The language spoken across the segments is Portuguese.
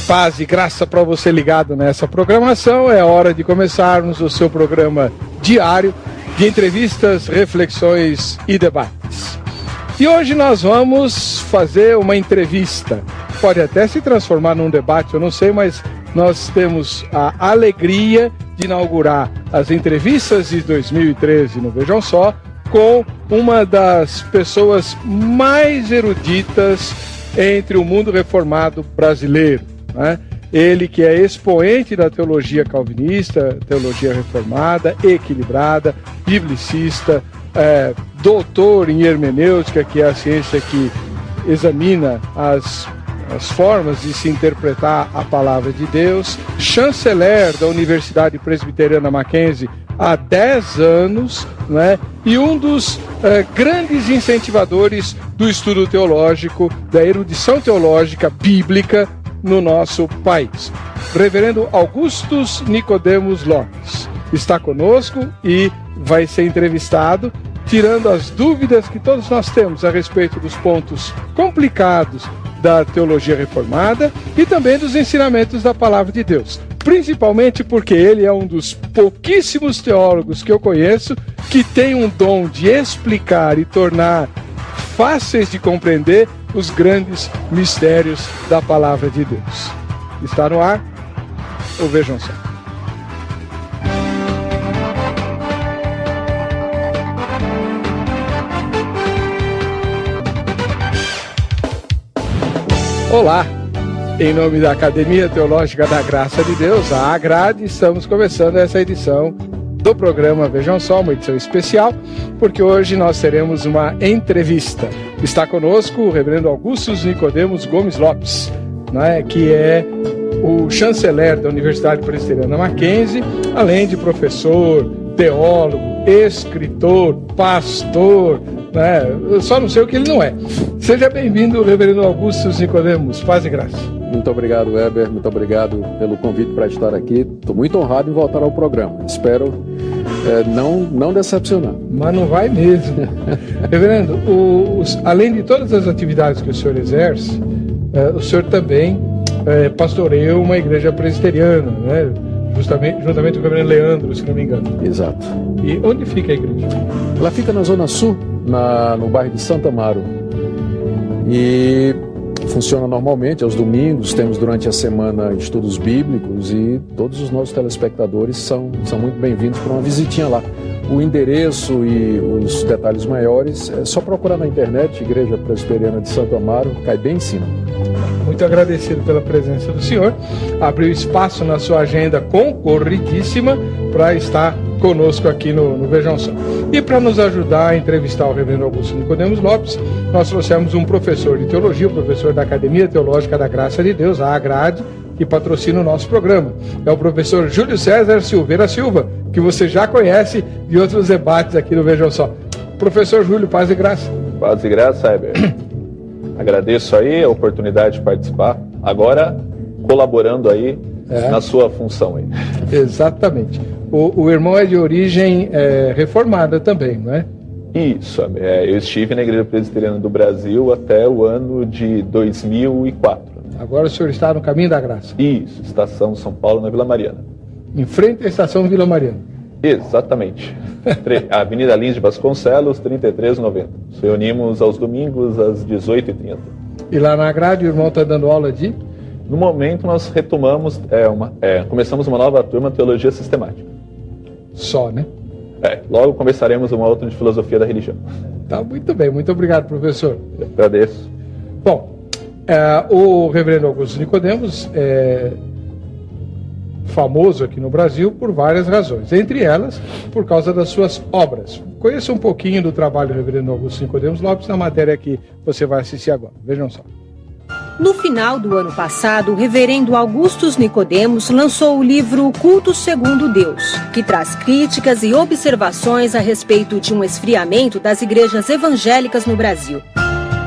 Paz e graça para você ligado nessa programação. É hora de começarmos o seu programa diário de entrevistas, reflexões e debates. E hoje nós vamos fazer uma entrevista. Pode até se transformar num debate, eu não sei, mas nós temos a alegria de inaugurar as entrevistas de 2013 no Vejam Só com uma das pessoas mais eruditas entre o mundo reformado brasileiro, né? Ele que é expoente da teologia calvinista, teologia reformada, equilibrada, biblicista, doutor em hermenêutica, que é a ciência que examina as formas de se interpretar a palavra de Deus, chanceler da Universidade Presbiteriana Mackenzie há 10 anos, né? E um dos grandes incentivadores do estudo teológico, da erudição teológica bíblica no nosso país. Reverendo Augustus Nicodemos Lopes está conosco e vai ser entrevistado, tirando as dúvidas que todos nós temos a respeito dos pontos complicados da teologia reformada e também dos ensinamentos da palavra de Deus. Principalmente porque ele é um dos pouquíssimos teólogos que eu conheço que tem um dom de explicar e tornar fáceis de compreender os grandes mistérios da palavra de Deus. Está no ar o Vejam Só. Olá, em nome da Academia Teológica da Graça de Deus, a AGRADE, estamos começando essa edição do programa Vejam Só, uma edição especial, porque hoje nós teremos uma entrevista. Está conosco o reverendo Augustus Nicodemos Gomes Lopes, né, que é o chanceler da Universidade Presbiteriana Mackenzie, além de professor, teólogo, escritor, pastor, né? Eu só não sei o que ele não é. Seja bem-vindo, reverendo Augustus Nicodemos. Paz e graça. Muito obrigado, Weber. Muito obrigado pelo convite para estar aqui. Estou muito honrado em voltar ao programa. Espero não decepcionar. Mas não vai mesmo. Reverendo, além de todas as atividades que o senhor exerce, o senhor também pastoreia uma igreja presbiteriana, né? Juntamente com o reverendo Leandro, se não me engano. Exato. E onde fica a igreja? Ela fica na Zona Sul, no bairro de Santa Amaro. E funciona normalmente aos domingos, temos durante a semana estudos bíblicos e todos os nossos telespectadores são muito bem-vindos para uma visitinha lá. O endereço e os detalhes maiores é só procurar na internet, Igreja Presbiteriana de Santo Amaro, cai bem em cima. Muito agradecido pela presença do senhor. Abriu espaço na sua agenda concorridíssima para estar conosco aqui no Vejam Só. E para nos ajudar a entrevistar o reverendo Augusto Nicodemos Lopes, nós trouxemos um professor de teologia, o professor da Academia Teológica da Graça de Deus, a AGRADE, que patrocina o nosso programa. É o professor Júlio César Silveira Silva, que você já conhece de outros debates aqui no Vejam Só. Professor Júlio, paz e graça. Paz e graça, Heber. Agradeço aí a oportunidade de participar, agora colaborando aí na sua função aí. Exatamente. O irmão é de origem reformada também, não é? Isso, eu estive na Igreja Presbiteriana do Brasil até o ano de 2004. Agora o senhor está no Caminho da Graça. Isso, Estação São Paulo, na Vila Mariana. Em frente à Estação Vila Mariana. Exatamente. Avenida Lins de Vasconcelos, 3390. Nos reunimos aos domingos às 18h30. E lá na grade o irmão está dando aula de? No momento nós retomamos, começamos uma nova turma de Teologia Sistemática. Só, né? Logo começaremos uma outra de Filosofia da Religião. Tá, muito bem. Muito obrigado, professor. Eu agradeço. Bom, o reverendo Augusto Nicodemos é famoso aqui no Brasil por várias razões, entre elas por causa das suas obras. Conheça um pouquinho do trabalho do reverendo Augusto Nicodemos Lopes na matéria que você vai assistir agora. Vejam só. No final do ano passado, o reverendo Augustus Nicodemos lançou o livro Culto Segundo Deus, que traz críticas e observações a respeito de um esfriamento das igrejas evangélicas no Brasil.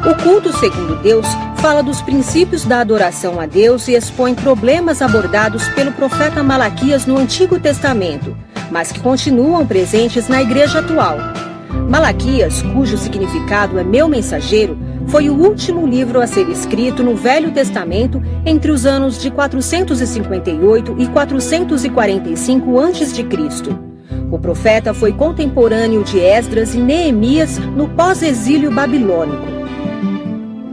O Culto Segundo Deus fala dos princípios da adoração a Deus e expõe problemas abordados pelo profeta Malaquias no Antigo Testamento, mas que continuam presentes na igreja atual. Malaquias, cujo significado é meu mensageiro, foi o último livro a ser escrito no Velho Testamento entre os anos de 458 e 445 a.C. O profeta foi contemporâneo de Esdras e Neemias no pós-exílio babilônico.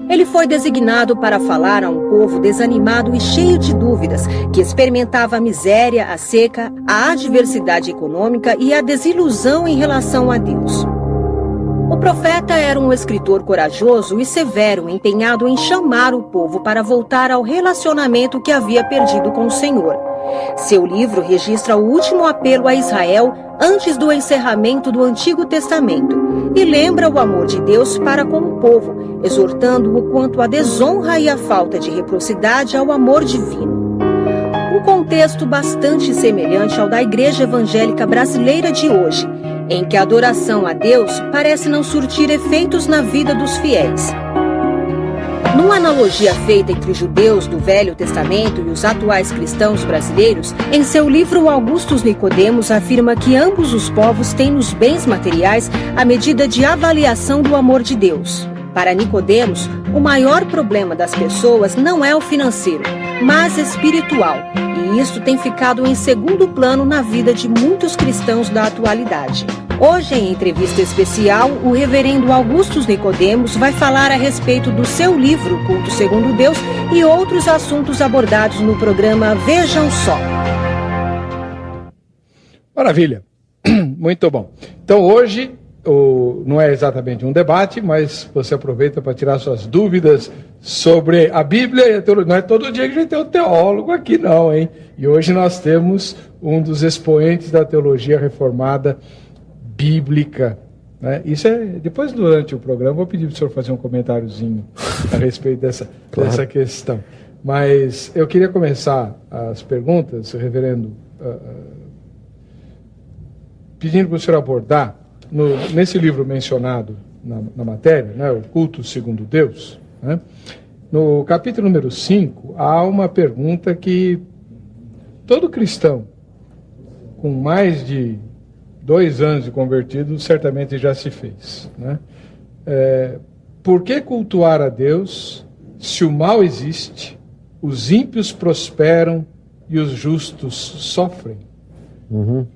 Ele foi designado para falar a um povo desanimado e cheio de dúvidas, que experimentava a miséria, a seca, a adversidade econômica e a desilusão em relação a Deus. O profeta era um escritor corajoso e severo, empenhado em chamar o povo para voltar ao relacionamento que havia perdido com o Senhor. Seu livro registra o último apelo a Israel antes do encerramento do Antigo Testamento e lembra o amor de Deus para com o povo, exortando-o quanto à desonra e à falta de reciprocidade ao amor divino. Um contexto bastante semelhante ao da Igreja Evangélica Brasileira de hoje, em que a adoração a Deus parece não surtir efeitos na vida dos fiéis. Numa analogia feita entre os judeus do Velho Testamento e os atuais cristãos brasileiros, em seu livro Augustus Nicodemos afirma que ambos os povos têm nos bens materiais a medida de avaliação do amor de Deus. Para Nicodemos, o maior problema das pessoas não é o financeiro, mas espiritual, e isso tem ficado em segundo plano na vida de muitos cristãos da atualidade. Hoje, em entrevista especial, o reverendo Augustus Nicodemos vai falar a respeito do seu livro, Culto Segundo Deus, e outros assuntos abordados no programa Vejam Só. Maravilha, muito bom. Então hoje não é exatamente um debate, mas você aproveita para tirar suas dúvidas sobre a Bíblia e a teologia. Não é todo dia que a gente tem um teólogo aqui não, hein? E hoje nós temos um dos expoentes da teologia reformada bíblica, né? Isso é, depois durante o programa, vou pedir para o senhor fazer um comentáriozinho a respeito dessa questão. Mas eu queria começar as perguntas, reverendo, pedindo para o senhor abordar, nesse livro mencionado na matéria, né, o Culto Segundo Deus, né, no capítulo número 5, há uma pergunta que todo cristão com mais de 2 anos de convertido certamente já se fez, né? Por que cultuar a Deus se o mal existe, os ímpios prosperam e os justos sofrem?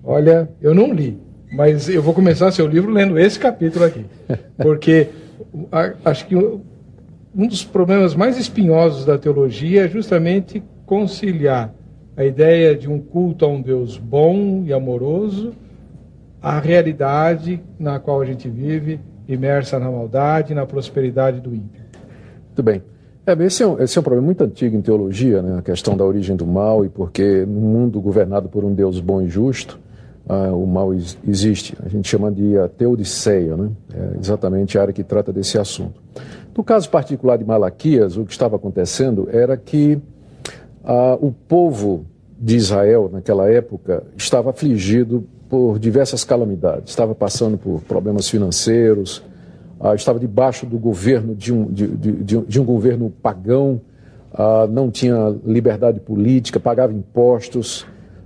Olha, eu não li, mas eu vou começar seu livro lendo esse capítulo aqui, porque acho que um dos problemas mais espinhosos da teologia é justamente conciliar a ideia de um culto a um Deus bom e amoroso, a realidade na qual a gente vive, imersa na maldade e na prosperidade do ímpio. Muito bem. Esse é um problema muito antigo em teologia, né? A questão da origem do mal, e porque no mundo governado por um Deus bom e justo, o mal existe. A gente chama de a teodiceia, né? É exatamente a área que trata desse assunto. No caso particular de Malaquias, o que estava acontecendo era que o povo de Israel, naquela época, estava afligido por diversas calamidades. Estava passando por problemas financeiros, estava debaixo do governo de um governo pagão, não tinha liberdade política, pagava impostos,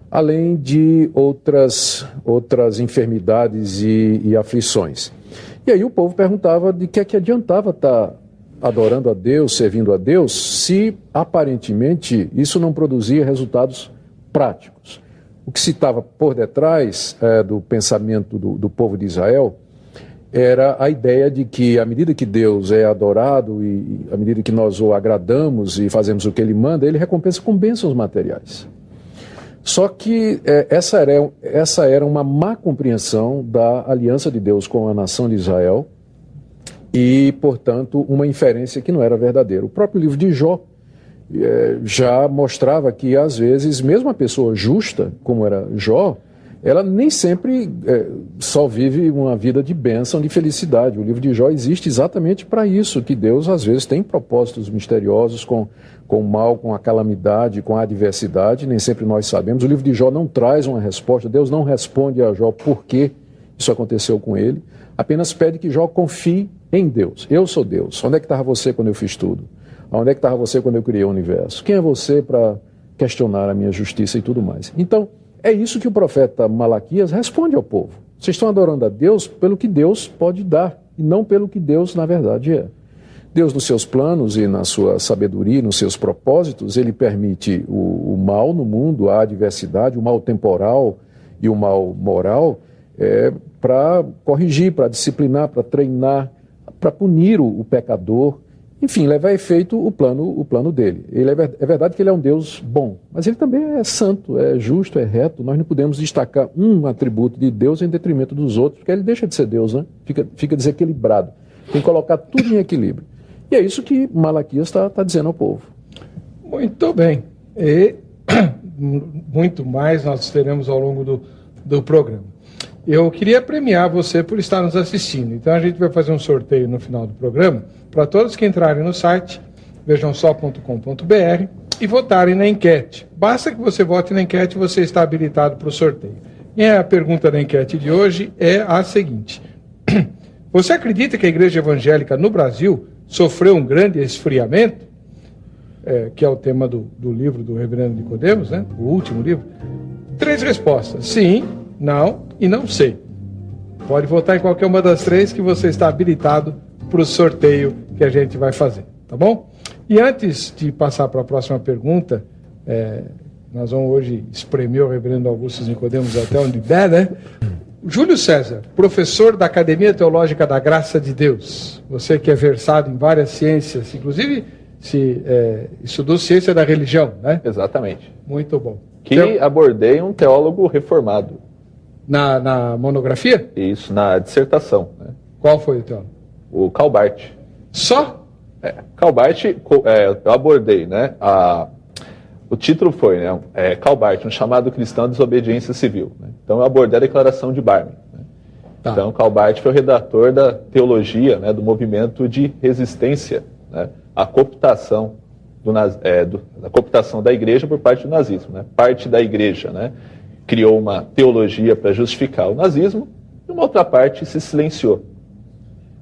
além de outras enfermidades e aflições. E aí o povo perguntava de que é que adiantava estar adorando a Deus, servindo a Deus, se aparentemente isso não produzia resultados práticos. O que se estava por detrás do pensamento do povo de Israel era a ideia de que, à medida que Deus é adorado e à medida que nós o agradamos e fazemos o que Ele manda, Ele recompensa com bênçãos materiais. Só que essa era uma má compreensão da aliança de Deus com a nação de Israel e, portanto, uma inferência que não era verdadeira. O próprio livro de Jó já mostrava que, às vezes, mesmo a pessoa justa, como era Jó, ela nem sempre só vive uma vida de bênção, de felicidade. O livro de Jó existe exatamente para isso, que Deus, às vezes, tem propósitos misteriosos com o mal, com a calamidade, com a adversidade, nem sempre nós sabemos. O livro de Jó não traz uma resposta, Deus não responde a Jó por que isso aconteceu com ele, apenas pede que Jó confie em Deus. Eu sou Deus. Onde é que estava você quando eu fiz tudo? Onde é que estava você quando eu criei o universo? Quem é você para questionar a minha justiça e tudo mais? Então, é isso que o profeta Malaquias responde ao povo. Vocês estão adorando a Deus pelo que Deus pode dar, e não pelo que Deus, na verdade, é. Deus, nos seus planos e na sua sabedoria, nos seus propósitos, ele permite o mal no mundo, a adversidade, o mal temporal e o mal moral, para corrigir, para disciplinar, para treinar, para punir o pecador, enfim, levar a efeito o plano dele. É verdade que ele é um Deus bom, mas ele também é santo, é justo, é reto. Nós não podemos destacar um atributo de Deus em detrimento dos outros, porque ele deixa de ser Deus, né? Fica desequilibrado. Tem que colocar tudo em equilíbrio. E é isso que Malaquias está dizendo ao povo. Muito bem. E muito mais nós teremos ao longo do programa. Eu queria premiar você por estar nos assistindo. Então a gente vai fazer um sorteio no final do programa para todos que entrarem no site vejamsó.com.br e votarem na enquete. Basta que você vote na enquete e você está habilitado para o sorteio. E a pergunta da enquete de hoje é a seguinte: você acredita que a igreja evangélica no Brasil sofreu um grande esfriamento? Que é o tema do livro do reverendo Nicodemos, né? O último livro. 3 respostas: sim, não e não sei. Pode votar em qualquer uma das 3 que você está habilitado para o sorteio que a gente vai fazer, tá bom? E antes de passar para a próxima pergunta, nós vamos hoje espremer o reverendo Augusto Nicodemos até onde der, né? Júlio César, professor da Academia Teológica da Graça de Deus, você que é versado em várias ciências, inclusive estudou ciência da religião, né? Exatamente. Muito bom. Que abordei um teólogo reformado. Na monografia? Isso, na dissertação. Né? Qual foi o teólogo? O Calbart. Só? Calbart, eu abordei, né? O título foi, né? Calbart, um chamado cristão à desobediência civil. Né? Então eu abordei a declaração de Barmen. Né? Tá. Então Calbart foi o redator da teologia, né? Do movimento de resistência, né? À cooptação da cooptação da igreja por parte do nazismo. Né? Parte da igreja, né? Criou uma teologia para justificar o nazismo, e uma outra parte se silenciou.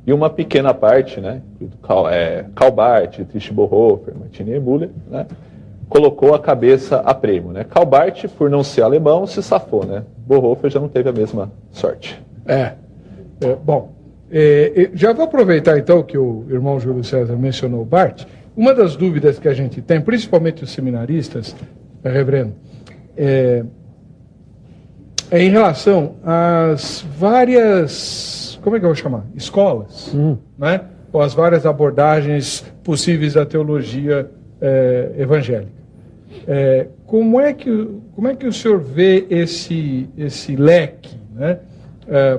E uma pequena parte, né, Calbart, Trist Bonhoeffer, Martin Müller, né, colocou a cabeça a prêmio. Né? Calbart, por não ser alemão, se safou. Né? Bonhoeffer já não teve a mesma sorte. Bom, já vou aproveitar então que o irmão Júlio César mencionou o Barth. Uma das dúvidas que a gente tem, principalmente os seminaristas, reverendo, é em relação às várias, como é que eu vou chamar? Escolas, né? Ou as várias abordagens possíveis da teologia evangélica. Como é que o senhor vê esse leque, né?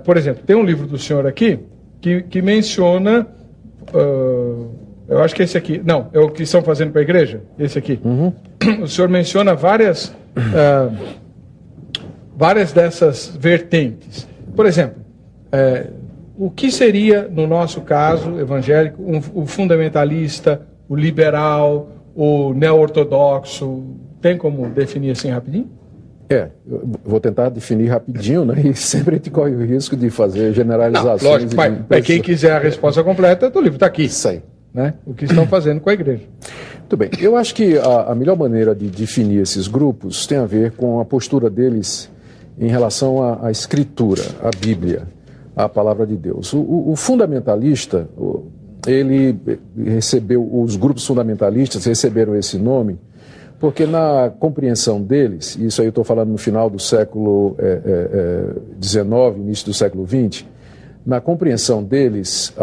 Por exemplo, tem um livro do senhor aqui que menciona, eu acho que esse aqui, não, é o que estão fazendo para a igreja, esse aqui. O senhor menciona várias dessas vertentes. Por exemplo, o que seria, no nosso caso evangélico, o fundamentalista, o liberal, o neo-ortodoxo? Tem como definir assim rapidinho? Eu vou tentar definir rapidinho, né? E sempre a gente corre o risco de fazer generalizações. Não, lógico, mas quem quiser a resposta completa, o livro está aqui. Isso aí. Né? O que estão fazendo com a igreja. Muito bem. Eu acho que a melhor maneira de definir esses grupos tem a ver com a postura deles em relação à Escritura, à Bíblia, à Palavra de Deus. O fundamentalista, os grupos fundamentalistas receberam esse nome porque na compreensão deles, isso aí eu estou falando no final do século XIX, início do século XX, na compreensão deles,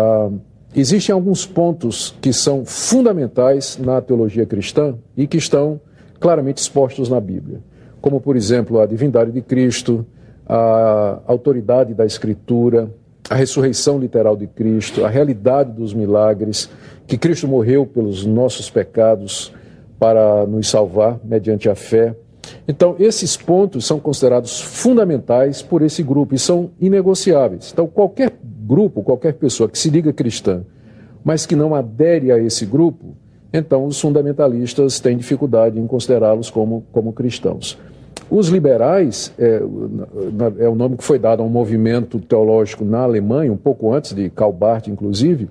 existem alguns pontos que são fundamentais na teologia cristã e que estão claramente expostos na Bíblia. Como, por exemplo, a divindade de Cristo, a autoridade da Escritura, a ressurreição literal de Cristo, a realidade dos milagres, que Cristo morreu pelos nossos pecados para nos salvar mediante a fé. Então, esses pontos são considerados fundamentais por esse grupo e são inegociáveis. Então, qualquer grupo, qualquer pessoa que se diga cristã, mas que não adere a esse grupo, então os fundamentalistas têm dificuldade em considerá-los como cristãos. Os liberais, é o nome que foi dado a um movimento teológico na Alemanha, um pouco antes de Karl Barth, inclusive,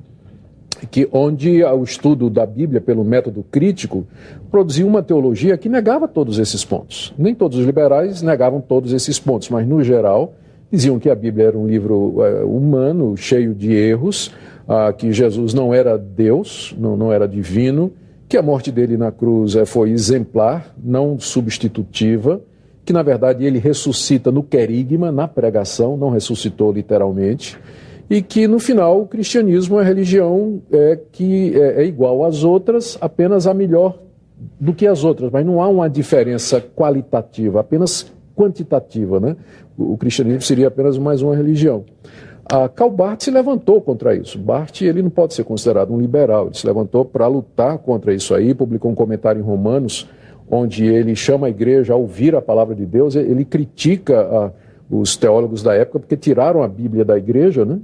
onde o estudo da Bíblia pelo método crítico produziu uma teologia que negava todos esses pontos. Nem todos os liberais negavam todos esses pontos, mas, no geral, diziam que a Bíblia era um livro humano, cheio de erros, que Jesus não era Deus, não era divino, que a morte dele na cruz foi exemplar, não substitutiva, que na verdade ele ressuscita no querigma, na pregação, não ressuscitou literalmente, e que no final o cristianismo é a religião que é igual às outras, apenas a melhor do que as outras, mas não há uma diferença qualitativa, apenas quantitativa, né? O cristianismo seria apenas mais uma religião. Karl Barth se levantou contra isso. Barth, ele não pode ser considerado um liberal, ele se levantou para lutar contra isso aí, publicou um comentário em Romanos, onde ele chama a igreja a ouvir a palavra de Deus, ele critica os teólogos da época porque tiraram a Bíblia da igreja, né?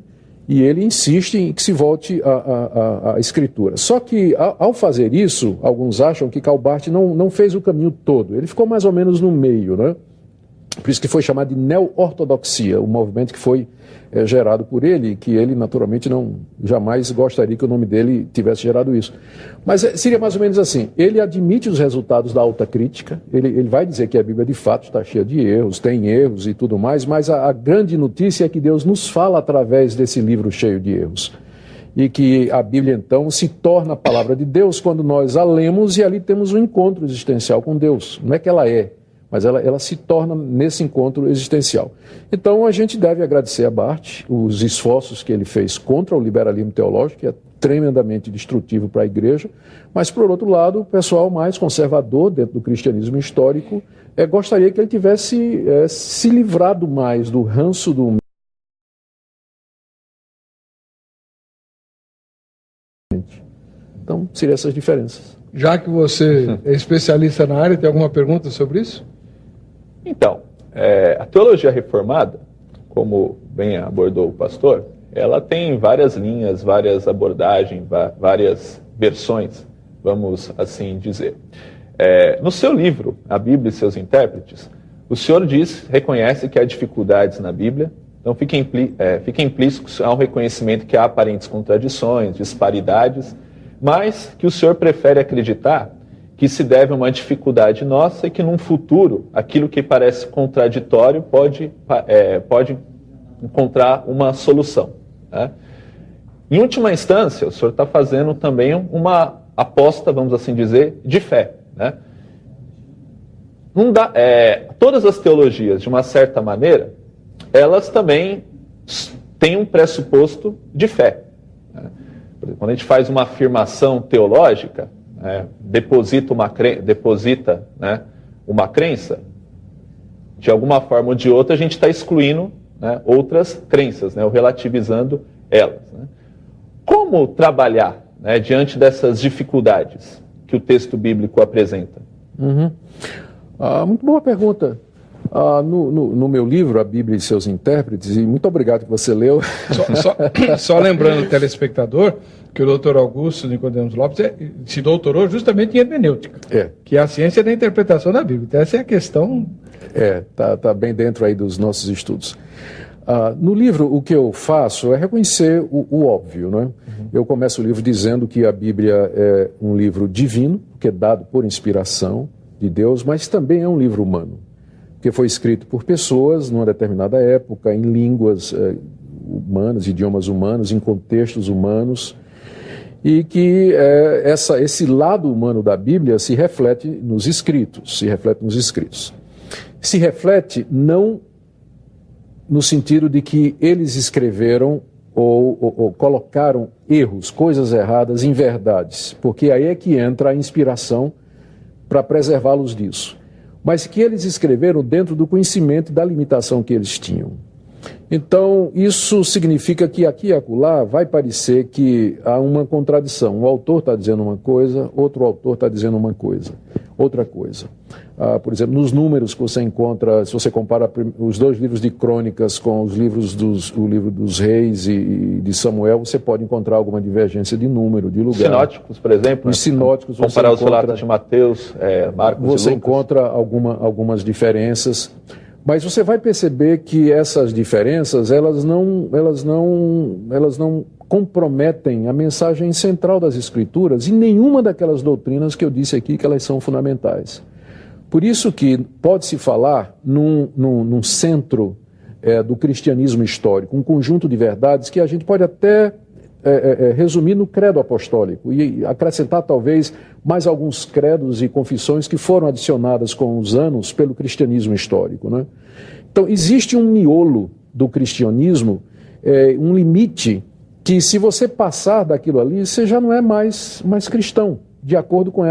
E ele insiste em que se volte à Escritura. Só que, ao fazer isso, alguns acham que Karl Barth não fez o caminho todo. Ele ficou mais ou menos no meio, né? Por isso que foi chamado de neo-ortodoxia, o movimento que foi gerado por ele, que ele naturalmente jamais gostaria que o nome dele tivesse gerado isso. Mas seria mais ou menos assim, ele admite os resultados da autocrítica, ele vai dizer que a Bíblia de fato está cheia de erros, tem erros e tudo mais, mas a grande notícia é que Deus nos fala através desse livro cheio de erros. E que a Bíblia então se torna a palavra de Deus quando nós a lemos e ali temos um encontro existencial com Deus. Não é que ela mas ela se torna nesse encontro existencial. Então a gente deve agradecer a Barth os esforços que ele fez contra o liberalismo teológico, que é tremendamente destrutivo para a igreja, mas por outro lado, o pessoal mais conservador dentro do cristianismo histórico gostaria que ele tivesse se livrado mais do ranço do Então, seriam essas diferenças. Já que você é especialista na área, tem alguma pergunta sobre isso? Então, a teologia reformada, como bem abordou o pastor, ela tem várias linhas, várias abordagens, várias versões, vamos assim dizer. No seu livro, A Bíblia e seus Intérpretes, o senhor reconhece que há dificuldades na Bíblia, então fica implícito ao reconhecimento que há aparentes contradições, disparidades, mas que o senhor prefere acreditar que se deve a uma dificuldade nossa e que num futuro aquilo que parece contraditório pode encontrar uma solução, né? Em última instância, o senhor está fazendo também uma aposta, vamos assim dizer, de fé, né? Todas as teologias, de uma certa maneira, elas também têm um pressuposto de fé, né? Quando a gente faz uma afirmação teológica, deposita uma crença, de alguma forma ou de outra a gente está excluindo, né, outras crenças, né, ou relativizando elas, né? Como trabalhar, né, diante dessas dificuldades que o texto bíblico apresenta? Muito boa pergunta. No meu livro, A Bíblia e seus Intérpretes, e muito obrigado que você leu. Só lembrando o telespectador que o doutor Augusto Nicodemos Lopes se doutorou justamente em hermenêutica, que é a ciência da interpretação da Bíblia. Então essa é a questão... Tá bem dentro aí dos nossos estudos. No livro, o que eu faço é reconhecer o óbvio, né? Eu começo o livro dizendo que a Bíblia é um livro divino, que é dado por inspiração de Deus, mas também é um livro humano, que foi escrito por pessoas numa determinada época, em línguas humanas, idiomas humanos, em contextos humanos, e que esse lado humano da Bíblia se reflete nos escritos, Se reflete não no sentido de que eles escreveram ou colocaram erros, coisas erradas em verdades, porque aí é que entra a inspiração para preservá-los disso. Mas que eles escreveram dentro do conhecimento da limitação que eles tinham. Então, isso significa que aqui e acolá vai parecer que há uma contradição. Um autor está dizendo uma coisa, outro autor está dizendo outra coisa. Por exemplo, nos números que você encontra, se você compara os dois livros de crônicas com os livros o livro dos reis e de Samuel, você pode encontrar alguma divergência de número, de lugar. Sinóticos, por exemplo. Os sinóticos, comparar os relatos de Mateus, Marcos e Lucas. Você encontra algumas diferenças. Mas você vai perceber que essas diferenças, elas não comprometem a mensagem central das Escrituras e nenhuma daquelas doutrinas que eu disse aqui que elas são fundamentais. Por isso que pode-se falar num centro do cristianismo histórico, um conjunto de verdades que a gente pode até resumir no credo apostólico e acrescentar talvez mais alguns credos e confissões que foram adicionadas com os anos pelo cristianismo histórico, né? Então, existe um miolo do cristianismo, um limite que, se você passar daquilo ali, você já não é mais cristão, de acordo com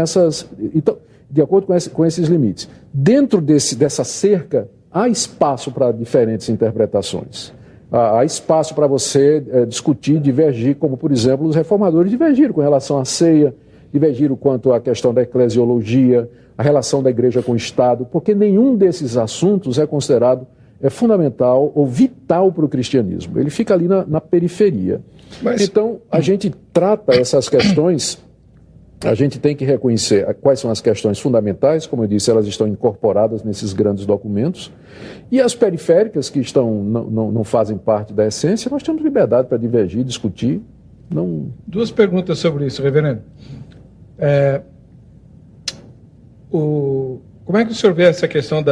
com esses limites. Dentro dessa cerca, há espaço para diferentes interpretações. Há espaço para você discutir, divergir, como, por exemplo, os reformadores divergiram com relação à ceia, divergiram quanto à questão da eclesiologia, a relação da igreja com o Estado, porque nenhum desses assuntos é considerado fundamental ou vital para o cristianismo. Ele fica ali na periferia. Então, a gente trata essas questões, a gente tem que reconhecer quais são as questões fundamentais, como eu disse, elas estão incorporadas nesses grandes documentos, e as periféricas, que não fazem parte da essência, nós temos liberdade para divergir, discutir. Duas perguntas sobre isso, reverendo. Como é que o senhor vê essa questão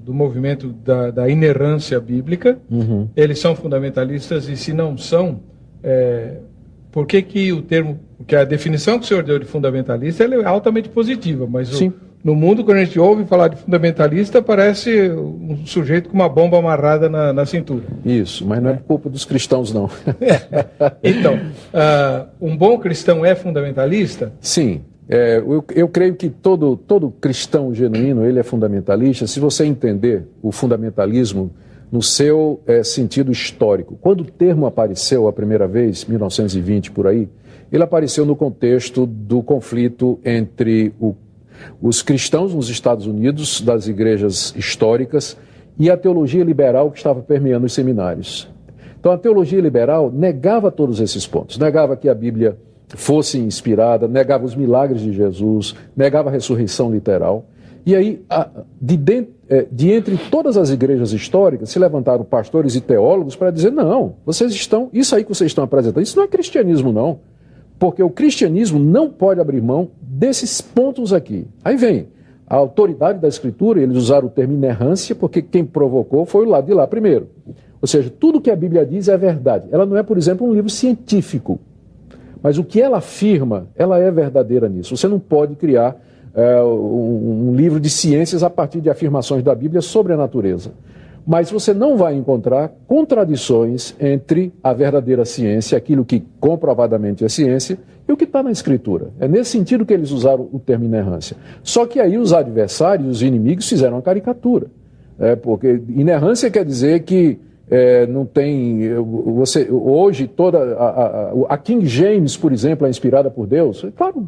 do movimento da inerrância bíblica? Uhum. Eles são fundamentalistas, e se não são, por que o termo, que a definição que o senhor deu de fundamentalista, ela é altamente positiva, mas no mundo, quando a gente ouve falar de fundamentalista, parece um sujeito com uma bomba amarrada na cintura. Isso, mas não é culpa dos cristãos, não. Então, um bom cristão é fundamentalista? Sim. Eu creio que todo cristão genuíno, ele é fundamentalista, se você entender o fundamentalismo no seu sentido histórico. Quando o termo apareceu a primeira vez, 1920 por aí, ele apareceu no contexto do conflito entre os cristãos nos Estados Unidos, das igrejas históricas, e a teologia liberal que estava permeando os seminários. Então a teologia liberal negava todos esses pontos, negava que a Bíblia fosse inspirada, negava os milagres de Jesus, negava a ressurreição literal. E aí, de entre todas as igrejas históricas, se levantaram pastores e teólogos para dizer, não, isso aí que vocês estão apresentando, isso não é cristianismo, não. Porque o cristianismo não pode abrir mão desses pontos aqui. Aí vem a autoridade da Escritura, eles usaram o termo inerrância, porque quem provocou foi o lado de lá primeiro. Ou seja, tudo que a Bíblia diz é verdade. Ela não é, por exemplo, um livro científico. Mas o que ela afirma, ela é verdadeira nisso. Você não pode criar um livro de ciências a partir de afirmações da Bíblia sobre a natureza. Mas você não vai encontrar contradições entre a verdadeira ciência, aquilo que comprovadamente é ciência, e o que está na Escritura. É nesse sentido que eles usaram o termo inerrância. Só que aí os adversários, os inimigos, fizeram uma caricatura. Porque inerrância quer dizer que não tem... hoje, toda a King James, por exemplo, é inspirada por Deus?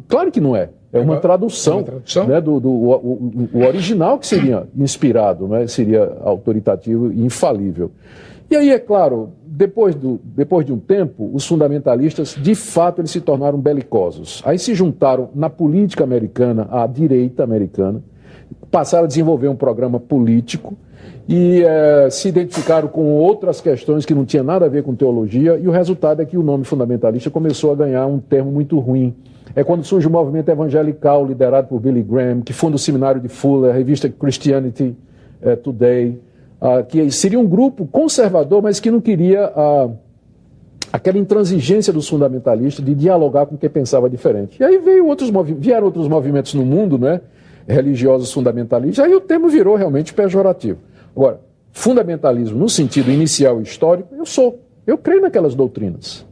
Claro que não é. É uma tradução, né, o original que seria inspirado, né, seria autoritativo e infalível. E aí, é claro, depois de um tempo, os fundamentalistas, de fato, eles se tornaram belicosos. Aí se juntaram na política americana, à direita americana, passaram a desenvolver um programa político e se identificaram com outras questões que não tinham nada a ver com teologia, e o resultado é que o nome fundamentalista começou a ganhar um termo muito ruim. É quando surge o movimento evangelical liderado por Billy Graham, que funda o seminário de Fuller, a revista Christianity Today, que seria um grupo conservador, mas que não queria aquela intransigência dos fundamentalistas de dialogar com quem pensava diferente. E aí vieram outros movimentos no mundo, né, religiosos fundamentalistas, aí o termo virou realmente pejorativo. Agora, fundamentalismo no sentido inicial e histórico, eu creio naquelas doutrinas.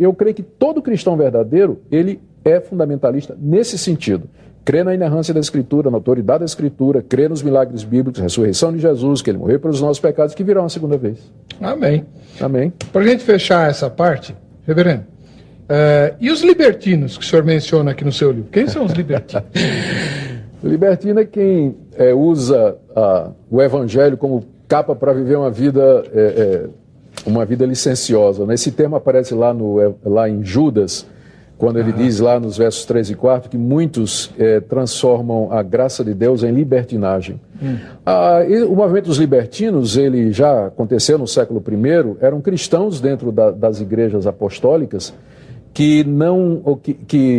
Eu creio que todo cristão verdadeiro, ele é fundamentalista nesse sentido. Crê na inerrância da Escritura, na autoridade da Escritura, crê nos milagres bíblicos, a ressurreição de Jesus, que ele morreu pelos nossos pecados, que virá uma segunda vez. Amém. Amém. Para a gente fechar essa parte, reverendo, e os libertinos que o senhor menciona aqui no seu livro? Quem são os libertinos? Libertino é quem usa o Evangelho como capa para viver uma vida licenciosa. Né? Esse termo aparece lá em Judas, quando ele diz lá nos versos 3 e 4 que muitos transformam a graça de Deus em libertinagem. O movimento dos libertinos, ele já aconteceu no século I, eram cristãos dentro das igrejas apostólicas que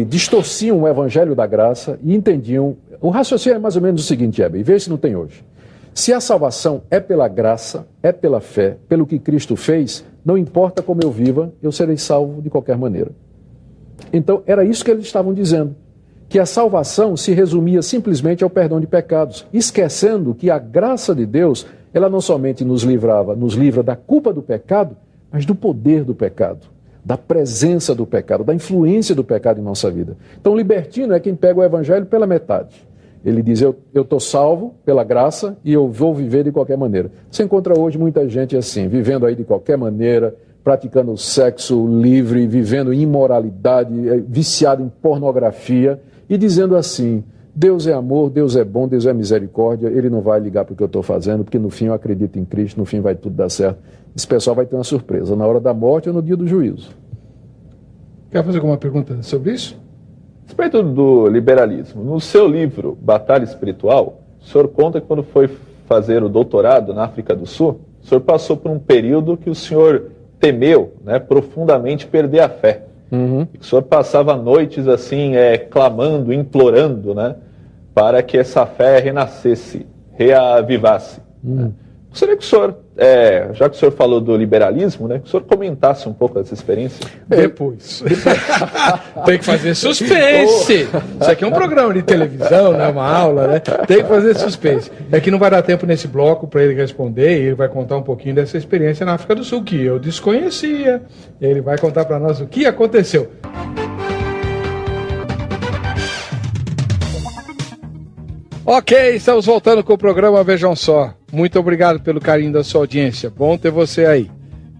distorciam o evangelho da graça e entendiam. O raciocínio é mais ou menos o seguinte, e vê se não tem hoje. Se a salvação é pela graça, é pela fé, pelo que Cristo fez, não importa como eu viva, eu serei salvo de qualquer maneira. Então, era isso que eles estavam dizendo, que a salvação se resumia simplesmente ao perdão de pecados, esquecendo que a graça de Deus, ela não somente nos livra da culpa do pecado, mas do poder do pecado, da presença do pecado, da influência do pecado em nossa vida. Então, o libertino é quem pega o evangelho pela metade. Ele diz, eu estou salvo pela graça e eu vou viver de qualquer maneira. Você encontra hoje muita gente assim, vivendo aí de qualquer maneira, praticando sexo livre, vivendo imoralidade, viciado em pornografia e dizendo assim, Deus é amor, Deus é bom, Deus é misericórdia, Ele não vai ligar para o que eu estou fazendo, porque no fim eu acredito em Cristo, no fim vai tudo dar certo. Esse pessoal vai ter uma surpresa, na hora da morte ou no dia do juízo. Quer fazer alguma pergunta sobre isso? A respeito do liberalismo, no seu livro Batalha Espiritual, o senhor conta que quando foi fazer o doutorado na África do Sul, o senhor passou por um período que o senhor temeu, né, profundamente perder a fé. Uhum. O senhor passava noites assim, clamando, implorando, né, para que essa fé renascesse, reavivasse. Né? Gostaria que o senhor, já que o senhor falou do liberalismo, né, que o senhor comentasse um pouco dessa experiência. Depois. Tem que fazer suspense. Isso aqui é um programa de televisão, não é uma aula, né? Tem que fazer suspense. É que não vai dar tempo nesse bloco para ele responder, e ele vai contar um pouquinho dessa experiência na África do Sul, que eu desconhecia. Ele vai contar para nós o que aconteceu. Ok, estamos voltando com o programa Vejam Só. Muito obrigado pelo carinho da sua audiência. Bom ter você aí.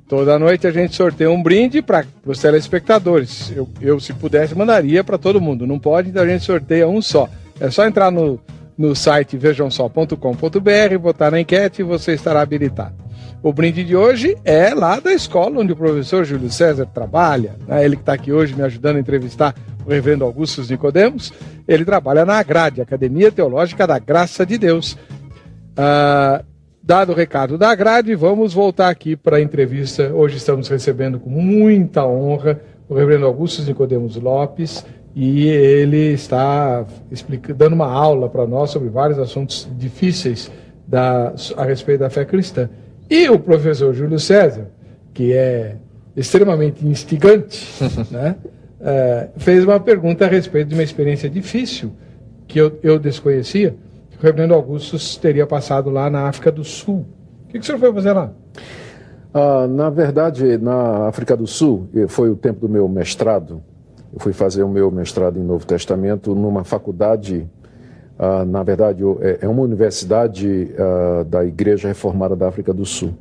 Toda noite a gente sorteia um brinde para os telespectadores. Eu, se pudesse, mandaria para todo mundo. Não pode, então a gente sorteia um só. É só entrar no site vejamsó.com.br, botar na enquete e você estará habilitado. O brinde de hoje é lá da escola onde o professor Júlio César trabalha. Ele que está aqui hoje me ajudando a entrevistar o reverendo Augusto Nicodemos. Ele trabalha na Agrade, Academia Teológica da Graça de Deus. Dado o recado da Agrade, vamos voltar aqui para a entrevista. Hoje estamos recebendo com muita honra o reverendo Augusto Nicodemos Lopes, e ele está dando uma aula para nós sobre vários assuntos difíceis a respeito da fé cristã. E o professor Júlio César, que é extremamente instigante, né, fez uma pergunta a respeito de uma experiência difícil que eu desconhecia, que o reverendo Augusto teria passado lá na África do Sul. O que o senhor foi fazer lá? Na verdade, na África do Sul, foi o tempo do meu mestrado. Eu fui fazer o meu mestrado em Novo Testamento numa faculdade, na verdade, é uma universidade da Igreja Reformada da África do Sul.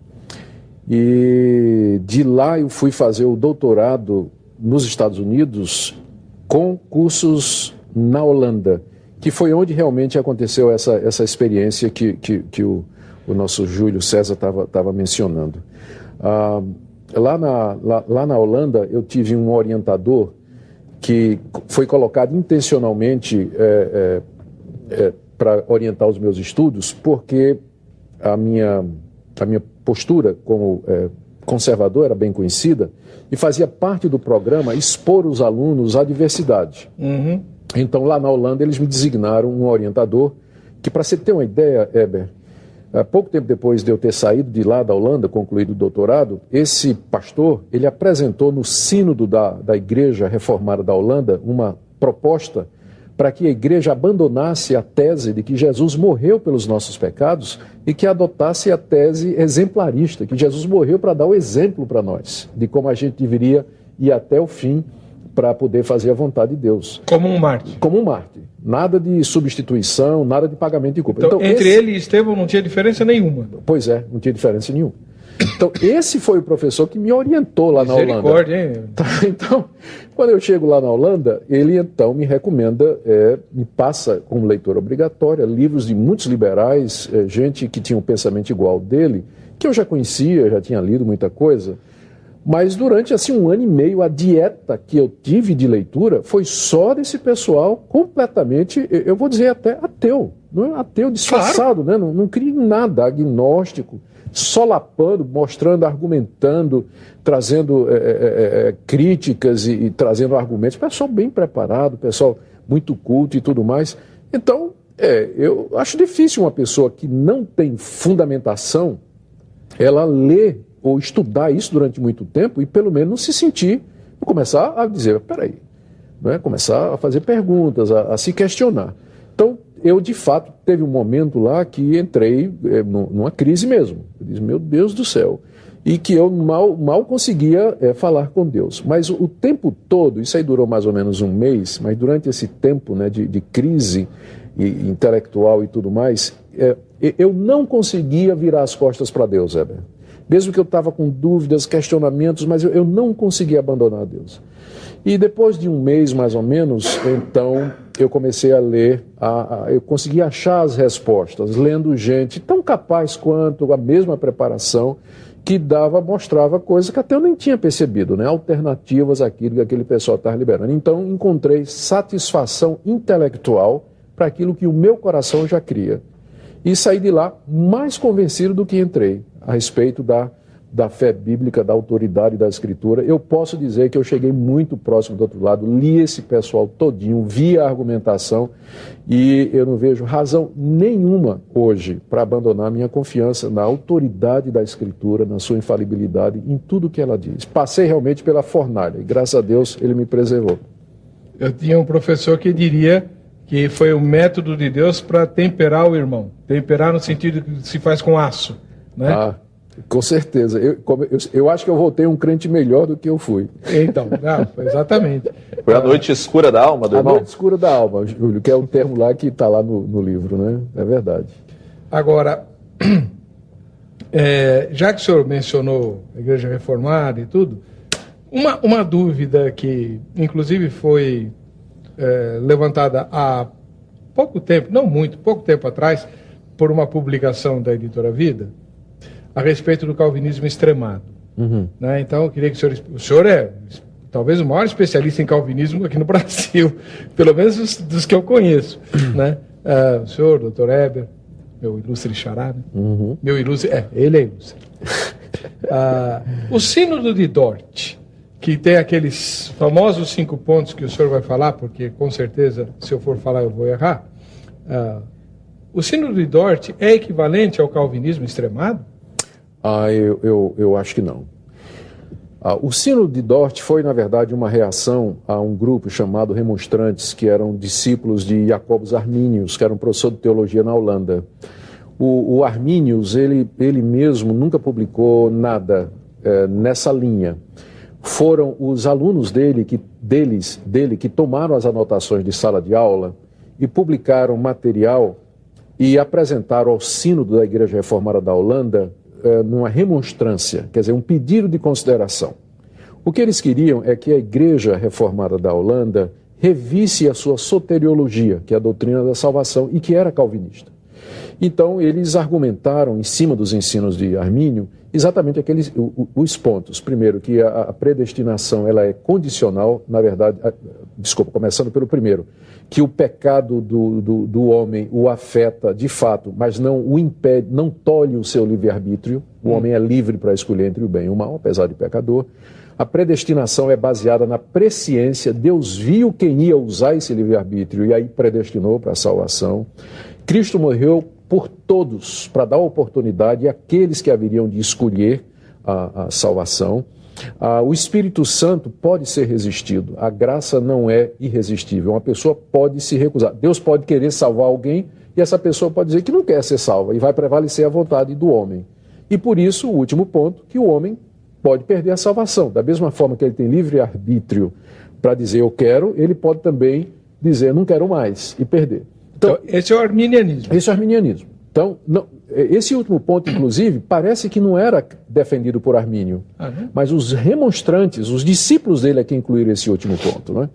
E de lá eu fui fazer o doutorado nos Estados Unidos com cursos na Holanda, que foi onde realmente aconteceu essa experiência que o nosso Júlio César estava mencionando. Lá na Holanda eu tive um orientador que foi colocado intencionalmente para orientar os meus estudos, porque a minha postura como conservador era bem conhecida e fazia parte do programa expor os alunos à diversidade. Uhum. Então, lá na Holanda, eles me designaram um orientador que, para você ter uma ideia, Heber, pouco tempo depois de eu ter saído de lá da Holanda, concluído o doutorado, esse pastor, ele apresentou no sínodo da Igreja Reformada da Holanda uma proposta para que a igreja abandonasse a tese de que Jesus morreu pelos nossos pecados e que adotasse a tese exemplarista, que Jesus morreu para dar o exemplo para nós, de como a gente deveria ir até o fim para poder fazer a vontade de Deus. Como um mártir. Como um mártir. Nada de substituição, nada de pagamento de culpa. Então entre ele e Estevão não tinha diferença nenhuma. Pois é, não tinha diferença nenhuma. Então, esse foi o professor que me orientou lá na Holanda. Misericórdia, hein? Então, quando eu chego lá na Holanda, ele então me recomenda, me passa como leitura obrigatória, livros de muitos liberais, gente que tinha um pensamento igual dele, que eu já conhecia, já tinha lido muita coisa, mas durante assim 1 ano e meio, a dieta que eu tive de leitura foi só desse pessoal completamente, eu vou dizer até ateu, não é ateu disfarçado, claro, né? Não cria em nada, agnóstico, solapando, mostrando, argumentando, trazendo críticas e trazendo argumentos. Pessoal bem preparado, pessoal muito culto e tudo mais. Então, Eu acho difícil uma pessoa que não tem fundamentação, ela ler ou estudar isso durante muito tempo e pelo menos não se sentir, começar a dizer, peraí, né? Começar a fazer perguntas, a se questionar. Então, eu de fato teve um momento lá que entrei numa crise mesmo. Eu disse, meu Deus do céu. E que eu mal conseguia falar com Deus. Mas o tempo todo, isso aí durou mais ou menos um mês, mas durante esse tempo, né, de crise intelectual e tudo mais, eu não conseguia virar as costas para Deus, Heber. Mesmo que eu estava com dúvidas, questionamentos, mas eu não conseguia abandonar Deus. E depois de um mês, mais ou menos, então eu comecei a ler, eu consegui achar as respostas, lendo gente tão capaz quanto, a mesma preparação, que mostrava coisas que até eu nem tinha percebido, né? Alternativas àquilo que aquele pessoal estava liberando. Então encontrei satisfação intelectual para aquilo que o meu coração já cria. E saí de lá mais convencido do que entrei, a respeito da fé bíblica, da autoridade da Escritura. Eu posso dizer que eu cheguei muito próximo do outro lado, li esse pessoal todinho, vi a argumentação e eu não vejo razão nenhuma hoje para abandonar minha confiança na autoridade da Escritura, na sua infalibilidade, em tudo que ela diz. Passei realmente pela fornalha e graças a Deus ele me preservou. Eu tinha um professor que diria que foi o método de Deus para temperar o irmão. Temperar no sentido que se faz com aço, né? Com certeza. Eu acho que eu voltei um crente melhor do que eu fui. Então, exatamente. Foi a noite escura da alma do irmão? A noite escura da alma, Júlio, que é o termo lá que está lá no livro, né? É verdade. Agora, já que o senhor mencionou a Igreja Reformada e tudo, uma dúvida que, inclusive, foi levantada há pouco tempo, não muito, pouco tempo atrás, por uma publicação da Editora Vida, a respeito do calvinismo extremado. Uhum. Né? Então, eu queria que o senhor é talvez o maior especialista em calvinismo aqui no Brasil, pelo menos dos que eu conheço. Né? O senhor, doutor Heber, meu ilustre xará, né? Uhum. Meu ilustre, ele é ilustre. O Sínodo de Dort, que tem aqueles famosos 5 pontos que o senhor vai falar, porque com certeza, se eu for falar, eu vou errar. O Sínodo de Dort é equivalente ao calvinismo extremado? Eu acho que não. O Sínodo de Dort foi, na verdade, uma reação a um grupo chamado Remonstrantes, que eram discípulos de Jacobus Arminius, que era um professor de teologia na Holanda. O Arminius, ele mesmo nunca publicou nada nessa linha. Foram os alunos dele que tomaram as anotações de sala de aula e publicaram material e apresentaram ao Sínodo da Igreja Reformada da Holanda numa remonstrância, quer dizer, um pedido de consideração. O que eles queriam é que a Igreja Reformada da Holanda revisse a sua soteriologia, que é a doutrina da salvação, e que era calvinista. Então, eles argumentaram, em cima dos ensinos de Armínio, exatamente os pontos. Primeiro, que a predestinação ela é condicional, na verdade, começando pelo primeiro, que o pecado do homem o afeta de fato, mas não o impede, não tolhe o seu livre-arbítrio. O homem é livre para escolher entre o bem e o mal, apesar de pecador. A predestinação é baseada na presciência. Deus viu quem ia usar esse livre-arbítrio e aí predestinou para a salvação. Cristo morreu por todos, para dar oportunidade àqueles que haveriam de escolher a salvação. O Espírito Santo pode ser resistido, a graça não é irresistível, uma pessoa pode se recusar. Deus pode querer salvar alguém e essa pessoa pode dizer que não quer ser salva e vai prevalecer a vontade do homem. E por isso, o último ponto, que o homem pode perder a salvação. Da mesma forma que ele tem livre-arbítrio para dizer eu quero, ele pode também dizer não quero mais e perder. Então, esse é o arminianismo. Esse é o arminianismo. Então, esse último ponto, inclusive, parece que não era defendido por Armínio, mas os remonstrantes, os discípulos dele é que incluíram esse último ponto. Né?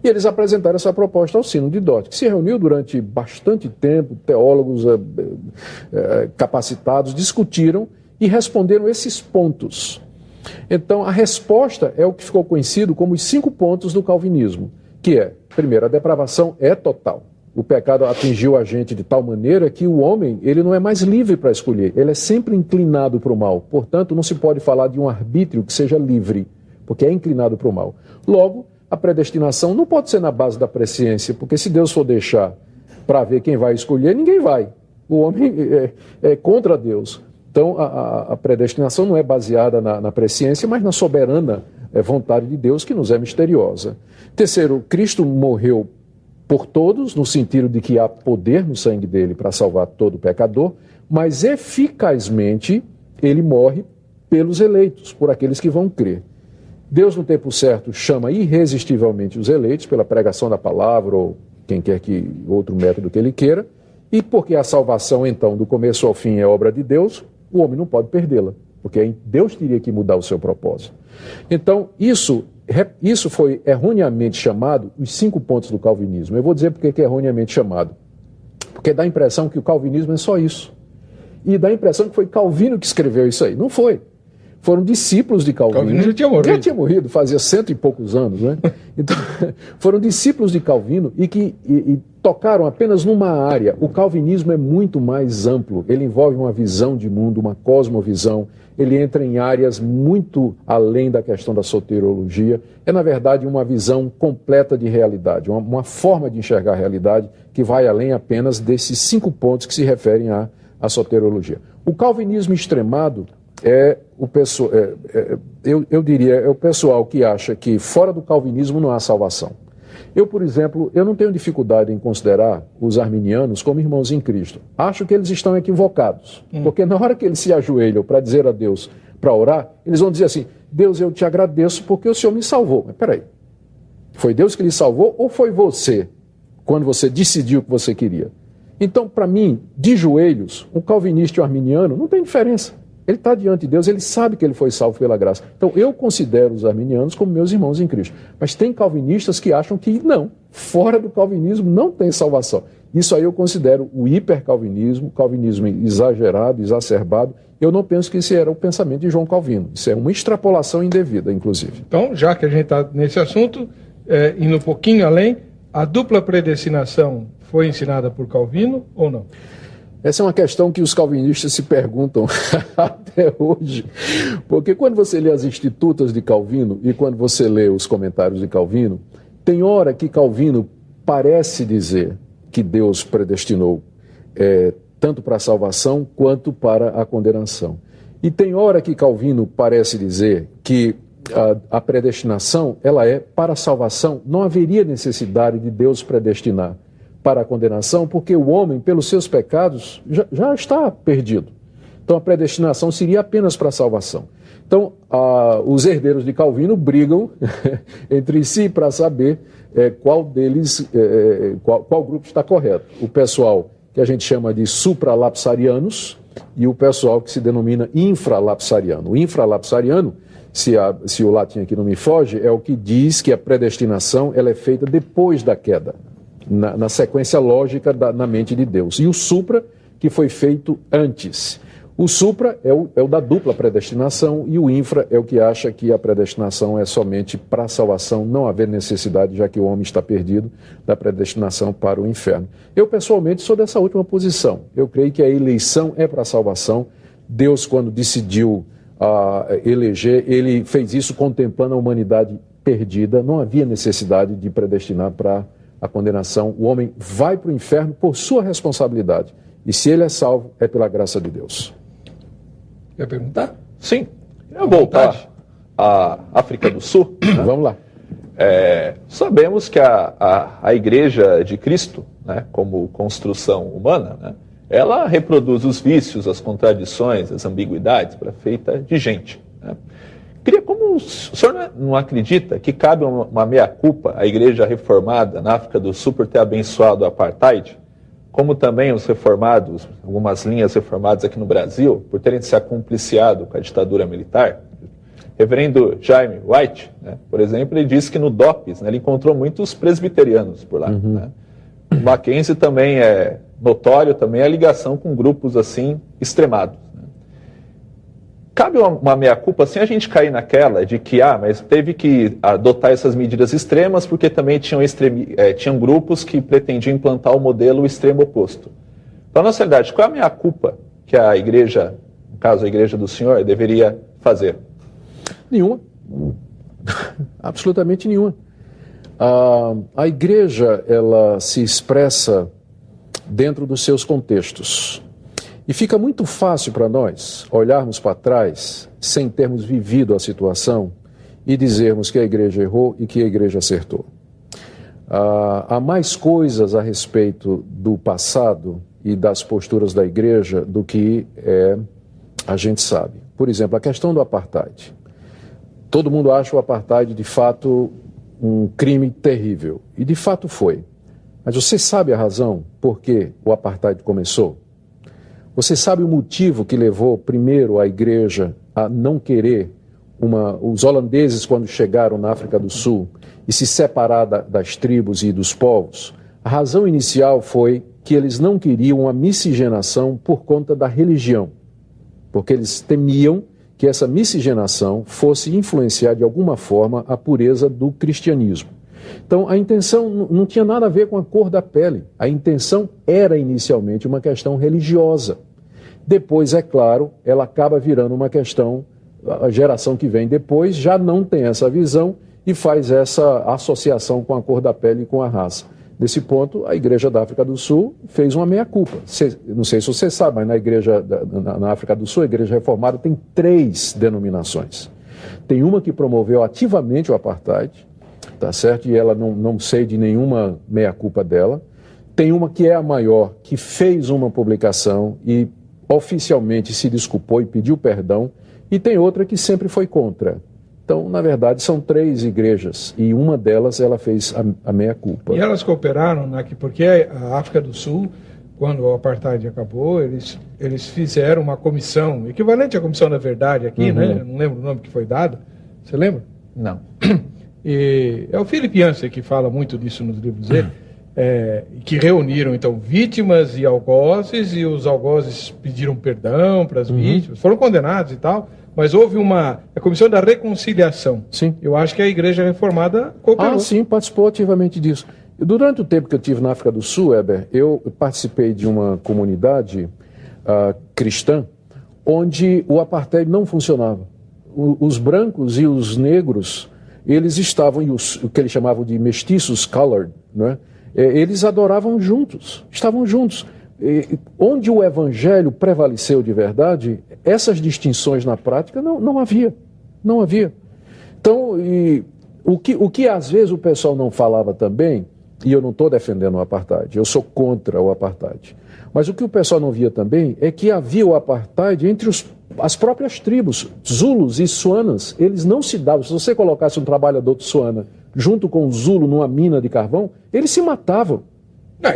E eles apresentaram essa proposta ao Sínodo de Dort, que se reuniu durante bastante tempo, teólogos capacitados discutiram e responderam esses pontos. Então, a resposta é o que ficou conhecido como os 5 pontos do calvinismo, que é, primeiro, a depravação é total. O pecado atingiu a gente de tal maneira que o homem ele não é mais livre para escolher, ele é sempre inclinado para o mal. Portanto, não se pode falar de um arbítrio que seja livre, porque é inclinado para o mal. Logo, a predestinação não pode ser na base da presciência, porque se Deus for deixar para ver quem vai escolher, ninguém vai. O homem é contra Deus. Então, a predestinação não é baseada na presciência, mas na soberana vontade de Deus, que nos é misteriosa. Terceiro, Cristo morreu por todos, no sentido de que há poder no sangue dele para salvar todo pecador, mas eficazmente ele morre pelos eleitos, por aqueles que vão crer. Deus, no tempo certo, chama irresistivelmente os eleitos pela pregação da palavra ou quem quer que outro método que ele queira, e porque a salvação, então, do começo ao fim é obra de Deus, o homem não pode perdê-la, porque Deus teria que mudar o seu propósito. Então, isso foi erroneamente chamado os 5 pontos do calvinismo. Eu vou dizer por que é erroneamente chamado. Porque dá a impressão que o calvinismo é só isso. E dá a impressão que foi Calvino que escreveu isso aí. Não foi. Foram discípulos de Calvino. Calvino já tinha morrido. Já tinha morrido, fazia 100 e poucos anos, né? Então, foram discípulos de Calvino e que tocaram apenas numa área. O calvinismo é muito mais amplo. Ele envolve uma visão de mundo, uma cosmovisão. Ele entra em áreas muito além da questão da soteriologia. É, na verdade, uma visão completa de realidade, uma forma de enxergar a realidade que vai além apenas desses 5 pontos que se referem à soteriologia. O calvinismo extremado é o pessoal, eu diria, é o pessoal que acha que fora do calvinismo não há salvação. Eu, por exemplo, eu não tenho dificuldade em considerar os arminianos como irmãos em Cristo. Acho que eles estão equivocados, porque na hora que eles se ajoelham para dizer a Deus, para orar, eles vão dizer assim: Deus, eu te agradeço porque o Senhor me salvou. Mas peraí, foi Deus que lhe salvou ou foi você, quando você decidiu o que você queria? Então, para mim, de joelhos, um calvinista e um arminiano não tem diferença. Ele está diante de Deus, ele sabe que ele foi salvo pela graça. Então, eu considero os arminianos como meus irmãos em Cristo. Mas tem calvinistas que acham que não, fora do calvinismo não tem salvação. Isso aí eu considero o hipercalvinismo, calvinismo exagerado, exacerbado. Eu não penso que esse era o pensamento de João Calvino. Isso é uma extrapolação indevida, inclusive. Então, já que a gente está nesse assunto, indo um pouquinho além, a dupla predestinação foi ensinada por Calvino ou não? Essa é uma questão que os calvinistas se perguntam até hoje, porque quando você lê as Institutas de Calvino e quando você lê os comentários de Calvino, tem hora que Calvino parece dizer que Deus predestinou tanto para a salvação quanto para a condenação. E tem hora que Calvino parece dizer que a predestinação ela é para a salvação, não haveria necessidade de Deus predestinar para a condenação, porque o homem, pelos seus pecados, já está perdido. Então a predestinação seria apenas para a salvação. Então os herdeiros de Calvino brigam entre si para saber qual deles, qual grupo está correto. O pessoal que a gente chama de supralapsarianos e o pessoal que se denomina infralapsariano. O infralapsariano, se o latim aqui não me foge, é o que diz que a predestinação ela é feita depois da queda. Na sequência lógica na mente de Deus. E o supra, que foi feito antes. O supra é o da dupla predestinação e o infra é o que acha que a predestinação é somente para a salvação, não haver necessidade, já que o homem está perdido, da predestinação para o inferno. Eu, pessoalmente, sou dessa última posição. Eu creio que a eleição é para a salvação. Deus, quando decidiu eleger, ele fez isso contemplando a humanidade perdida. Não havia necessidade de predestinar para a condenação. O homem vai para o inferno por sua responsabilidade. E se ele é salvo, é pela graça de Deus. Quer perguntar? Sim. Eu vou voltar à África do Sul. Né? Vamos lá. Sabemos que a Igreja de Cristo, né, como construção humana, né, ela reproduz os vícios, as contradições, as ambiguidades, feita de gente. Né? Como o senhor não acredita que cabe uma meia-culpa à Igreja Reformada na África do Sul por ter abençoado o apartheid, como também os reformados, algumas linhas reformadas aqui no Brasil, por terem se acompliciado com a ditadura militar? Reverendo Jaime White, né, por exemplo, ele disse que no DOPS, né, ele encontrou muitos presbiterianos por lá. Uhum. Né? O Mackenzie também é notório também a ligação com grupos assim extremados. Cabe uma meia-culpa sem a gente cair naquela de que, mas teve que adotar essas medidas extremas porque também tinham grupos que pretendiam implantar o modelo extremo oposto. Então, na realidade, qual é a meia-culpa que a igreja, no caso a igreja do Senhor, deveria fazer? Nenhuma. Absolutamente nenhuma. A igreja, ela se expressa dentro dos seus contextos. E fica muito fácil para nós olharmos para trás, sem termos vivido a situação, e dizermos que a igreja errou e que a igreja acertou. Há mais coisas a respeito do passado e das posturas da igreja do que a gente sabe. Por exemplo, a questão do apartheid. Todo mundo acha o apartheid, de fato, um crime terrível. E, de fato, foi. Mas você sabe a razão por que o apartheid começou? Você sabe o motivo que levou, primeiro, a igreja a não querer os holandeses, quando chegaram na África do Sul, e se separar das tribos e dos povos? A razão inicial foi que eles não queriam uma miscigenação por conta da religião, porque eles temiam que essa miscigenação fosse influenciar de alguma forma a pureza do cristianismo. Então, a intenção não tinha nada a ver com a cor da pele. A intenção era inicialmente uma questão religiosa. Depois, é claro, ela acaba virando uma questão, a geração que vem depois já não tem essa visão e faz essa associação com a cor da pele e com a raça. Nesse ponto, a Igreja da África do Sul fez uma meia-culpa. Não sei se você sabe, mas na África do Sul, a Igreja Reformada tem 3 denominações. Tem uma que promoveu ativamente o apartheid, tá certo? E ela não sei de nenhuma meia-culpa dela. Tem uma que é a maior, que fez uma publicação e oficialmente se desculpou e pediu perdão. E tem outra que sempre foi contra. Então, na verdade, são 3 igrejas e uma delas ela fez a meia-culpa. E elas cooperaram, né? Porque a África do Sul, quando o apartheid acabou, eles fizeram uma comissão, equivalente à Comissão da Verdade aqui, né? Eu não lembro o nome que foi dado. Você lembra? Não. E é o Philip Yancey que fala muito disso nos livros dele, que reuniram, então, vítimas e algozes, e os algozes pediram perdão para as vítimas, foram condenados e tal, mas houve a Comissão da Reconciliação. Sim. Eu acho que a Igreja Reformada cooperou. Sim, participou ativamente disso. Durante o tempo que eu tive na África do Sul, Heber, eu participei de uma comunidade cristã onde o apartheid não funcionava. Os brancos e os negros, eles estavam, o que eles chamavam de mestiços colored, né? Eles adoravam juntos, estavam juntos. Onde o evangelho prevaleceu de verdade, essas distinções na prática não havia. Não havia. Então, o que às vezes o pessoal não falava também, e eu não estou defendendo o apartheid, eu sou contra o apartheid, mas o que o pessoal não via também é que havia o apartheid entre as próprias tribos, Zulus e Suanas. Eles não se davam. Se você colocasse um trabalhador de Suana junto com um Zulu numa mina de carvão, eles se matavam.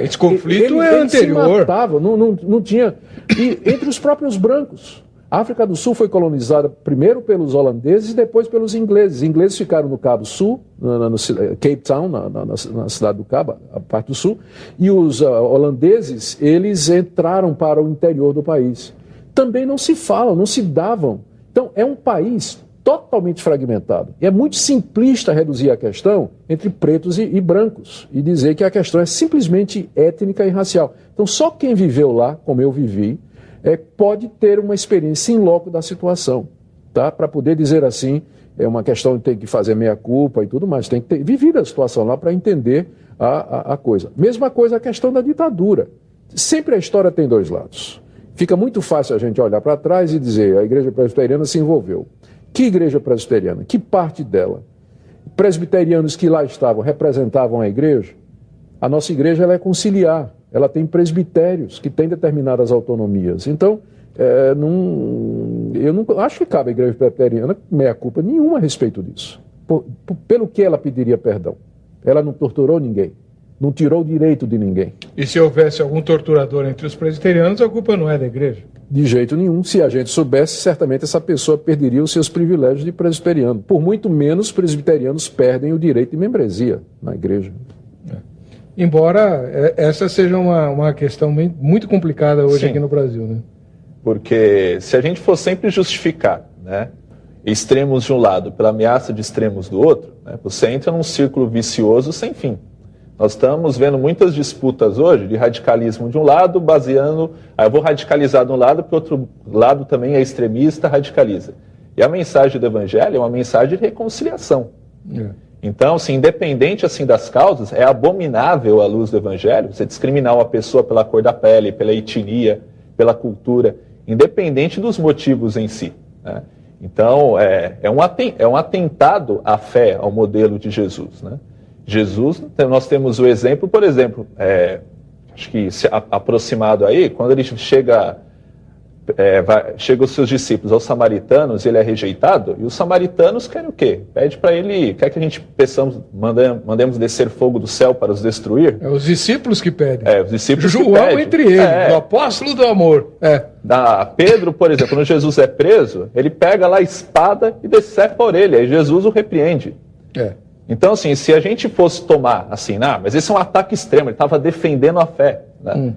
Esse conflito é anterior. Eles se matavam, não tinha. E entre os próprios brancos. A África do Sul foi colonizada primeiro pelos holandeses e depois pelos ingleses. Os ingleses ficaram no Cabo Sul, no Cape Town, na cidade do Cabo, a parte do sul, e os holandeses, eles entraram para o interior do país. Também não se falam, não se davam. Então, é um país totalmente fragmentado. E é muito simplista reduzir a questão entre pretos e brancos e dizer que a questão é simplesmente étnica e racial. Então, só quem viveu lá, como eu vivi, pode ter uma experiência in loco da situação, tá? Para poder dizer assim, é uma questão de ter que fazer meia-culpa e tudo mais. Tem que ter vivido a situação lá para entender a coisa. Mesma coisa a questão da ditadura. Sempre a história tem 2 lados. Fica muito fácil a gente olhar para trás e dizer a igreja presbiteriana se envolveu. Que igreja presbiteriana? Que parte dela? Presbiterianos que lá estavam representavam a igreja? A nossa igreja ela é conciliar. Ela tem presbitérios que têm determinadas autonomias. Então, eu não acho que cabe à igreja presbiteriana meia-culpa nenhuma a respeito disso. Pelo que ela pediria perdão? Ela não torturou ninguém. Não tirou o direito de ninguém. E se houvesse algum torturador entre os presbiterianos, a culpa não é da igreja? De jeito nenhum. Se a gente soubesse, certamente essa pessoa perderia os seus privilégios de presbiteriano. Por muito menos, presbiterianos perdem o direito de membresia na igreja. Embora essa seja uma questão muito complicada hoje. Sim. Aqui no Brasil, né? Porque se a gente for sempre justificar, né, extremos de um lado pela ameaça de extremos do outro, né, você entra num círculo vicioso sem fim. Nós estamos vendo muitas disputas hoje de radicalismo de um lado, baseando... eu vou radicalizar de um lado, porque o outro lado também é extremista, radicaliza. E a mensagem do Evangelho é uma mensagem de reconciliação. Então, assim, independente assim das causas, é abominável à luz do Evangelho você discriminar uma pessoa pela cor da pele, pela etnia, pela cultura, independente dos motivos em si, né? Então, é um atentado à fé, ao modelo de Jesus, né? Jesus, nós temos o exemplo, por exemplo, acho que aproximado aí, quando ele chega os seus discípulos aos samaritanos, ele é rejeitado, e os samaritanos querem o quê? Pede para ele, quer que a gente mandemos descer fogo do céu para os destruir? É os discípulos que pedem. Os discípulos João que pedem. Entre eles, o apóstolo do amor. Pedro, por exemplo, quando Jesus é preso, ele pega lá a espada e decepa a orelha, e Jesus o repreende. Então, assim, se a gente fosse tomar assim, mas esse é um ataque extremo, ele estava defendendo a fé, né?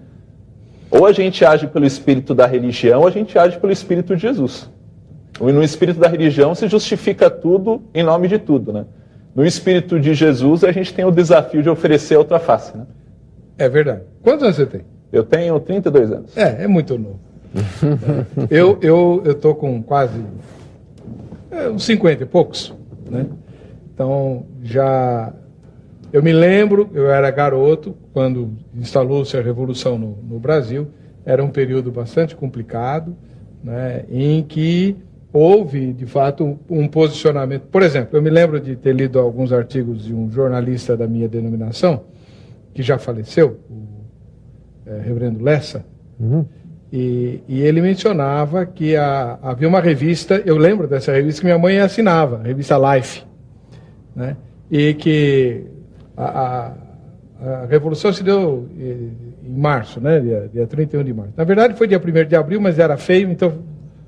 Ou a gente age pelo espírito da religião, ou a gente age pelo espírito de Jesus. No espírito da religião se justifica tudo em nome de tudo, né? No espírito de Jesus a gente tem o desafio de oferecer outra face, né? É verdade. Quantos anos você tem? Eu tenho 32 anos. É muito novo. Eu tô com quase uns 50 e poucos, né? Então, eu me lembro, eu era garoto, quando instalou-se a Revolução no Brasil, era um período bastante complicado, né, em que houve, de fato, um posicionamento. Por exemplo, eu me lembro de ter lido alguns artigos de um jornalista da minha denominação, que já faleceu, o reverendo Lessa, e ele mencionava que havia uma revista, eu lembro dessa revista que minha mãe assinava, a revista Life, né, e que a Revolução se deu em março, né? Dia 31 de março. Na verdade foi dia 1º de abril, mas era feio, então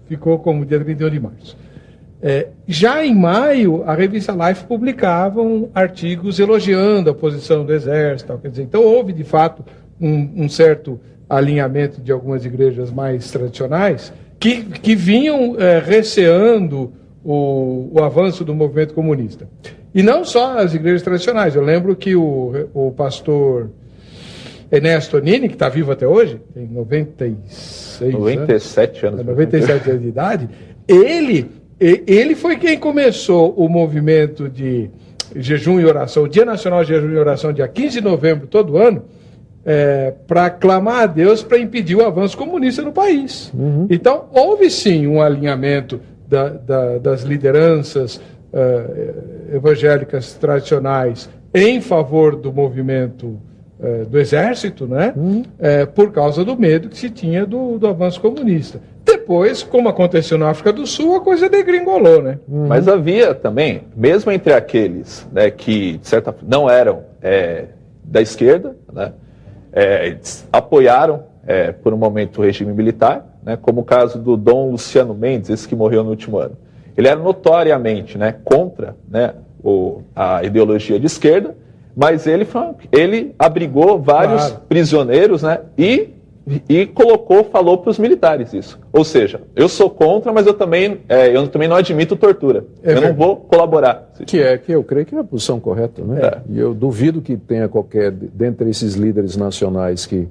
ficou como dia 31 de março. Já em maio, a revista Life publicava artigos elogiando a posição do Exército. Tal, quer dizer, então houve, de fato, um certo alinhamento de algumas igrejas mais tradicionais que vinham receando o avanço do movimento comunista. E não só as igrejas tradicionais. Eu lembro que o pastor Ernesto Nini, que está vivo até hoje, tem 97 anos. 97 anos de idade, ele foi quem começou o movimento de jejum e oração, o Dia Nacional de Jejum e Oração, dia 15 de novembro, todo ano, para clamar a Deus para impedir o avanço comunista no país. Então, houve sim um alinhamento das lideranças evangélicas tradicionais em favor do movimento do exército, né? Por causa do medo que se tinha do avanço comunista. Depois, como aconteceu na África do Sul, a coisa degringolou, né? Mas havia também, mesmo entre aqueles, né, que de certa forma não eram da esquerda, né, apoiaram por um momento o regime militar, né, como o caso do Dom Luciano Mendes, esse que morreu no último ano. Ele era notoriamente, né, contra, né, a ideologia de esquerda, mas ele abrigou vários prisioneiros, né, e falou para os militares isso. Ou seja, eu sou contra, mas eu também não admito tortura. Eu não vou colaborar. Que eu creio que é a posição correta, né? E eu duvido que tenha dentre esses líderes nacionais que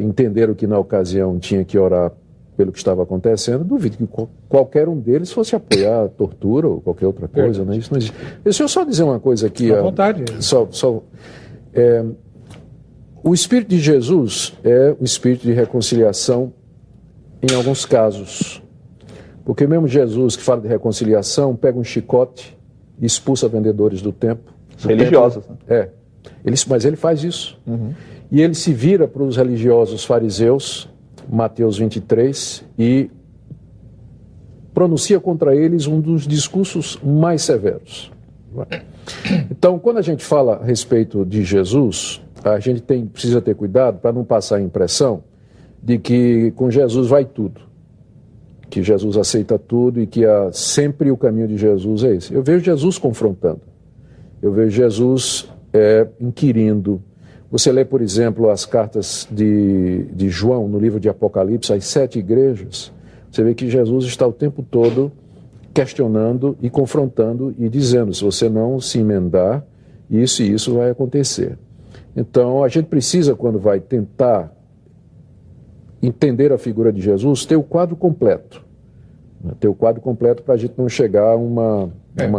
entenderam que na ocasião tinha que orar pelo que estava acontecendo, duvido que qualquer um deles fosse apoiar a tortura ou qualquer outra coisa, né? Isso não existe. Deixa eu só dizer uma coisa aqui. À vontade. O Espírito de Jesus é o Espírito de reconciliação em alguns casos. Porque mesmo Jesus, que fala de reconciliação, pega um chicote e expulsa vendedores do templo. Religiosos. Né? Mas ele faz isso. E ele se vira para os religiosos fariseus, Mateus 23, e pronuncia contra eles um dos discursos mais severos. Então, quando a gente fala a respeito de Jesus, a gente precisa ter cuidado para não passar a impressão de que com Jesus vai tudo, que Jesus aceita tudo e que sempre o caminho de Jesus é esse. Eu vejo Jesus confrontando, eu vejo Jesus inquirindo. Você lê, por exemplo, as cartas de João no livro de Apocalipse, as 7 igrejas, você vê que Jesus está o tempo todo questionando e confrontando e dizendo, se você não se emendar, isso e isso vai acontecer. Então, a gente precisa, quando vai tentar entender a figura de Jesus, ter o quadro completo. Ter o quadro completo para a gente não chegar a uma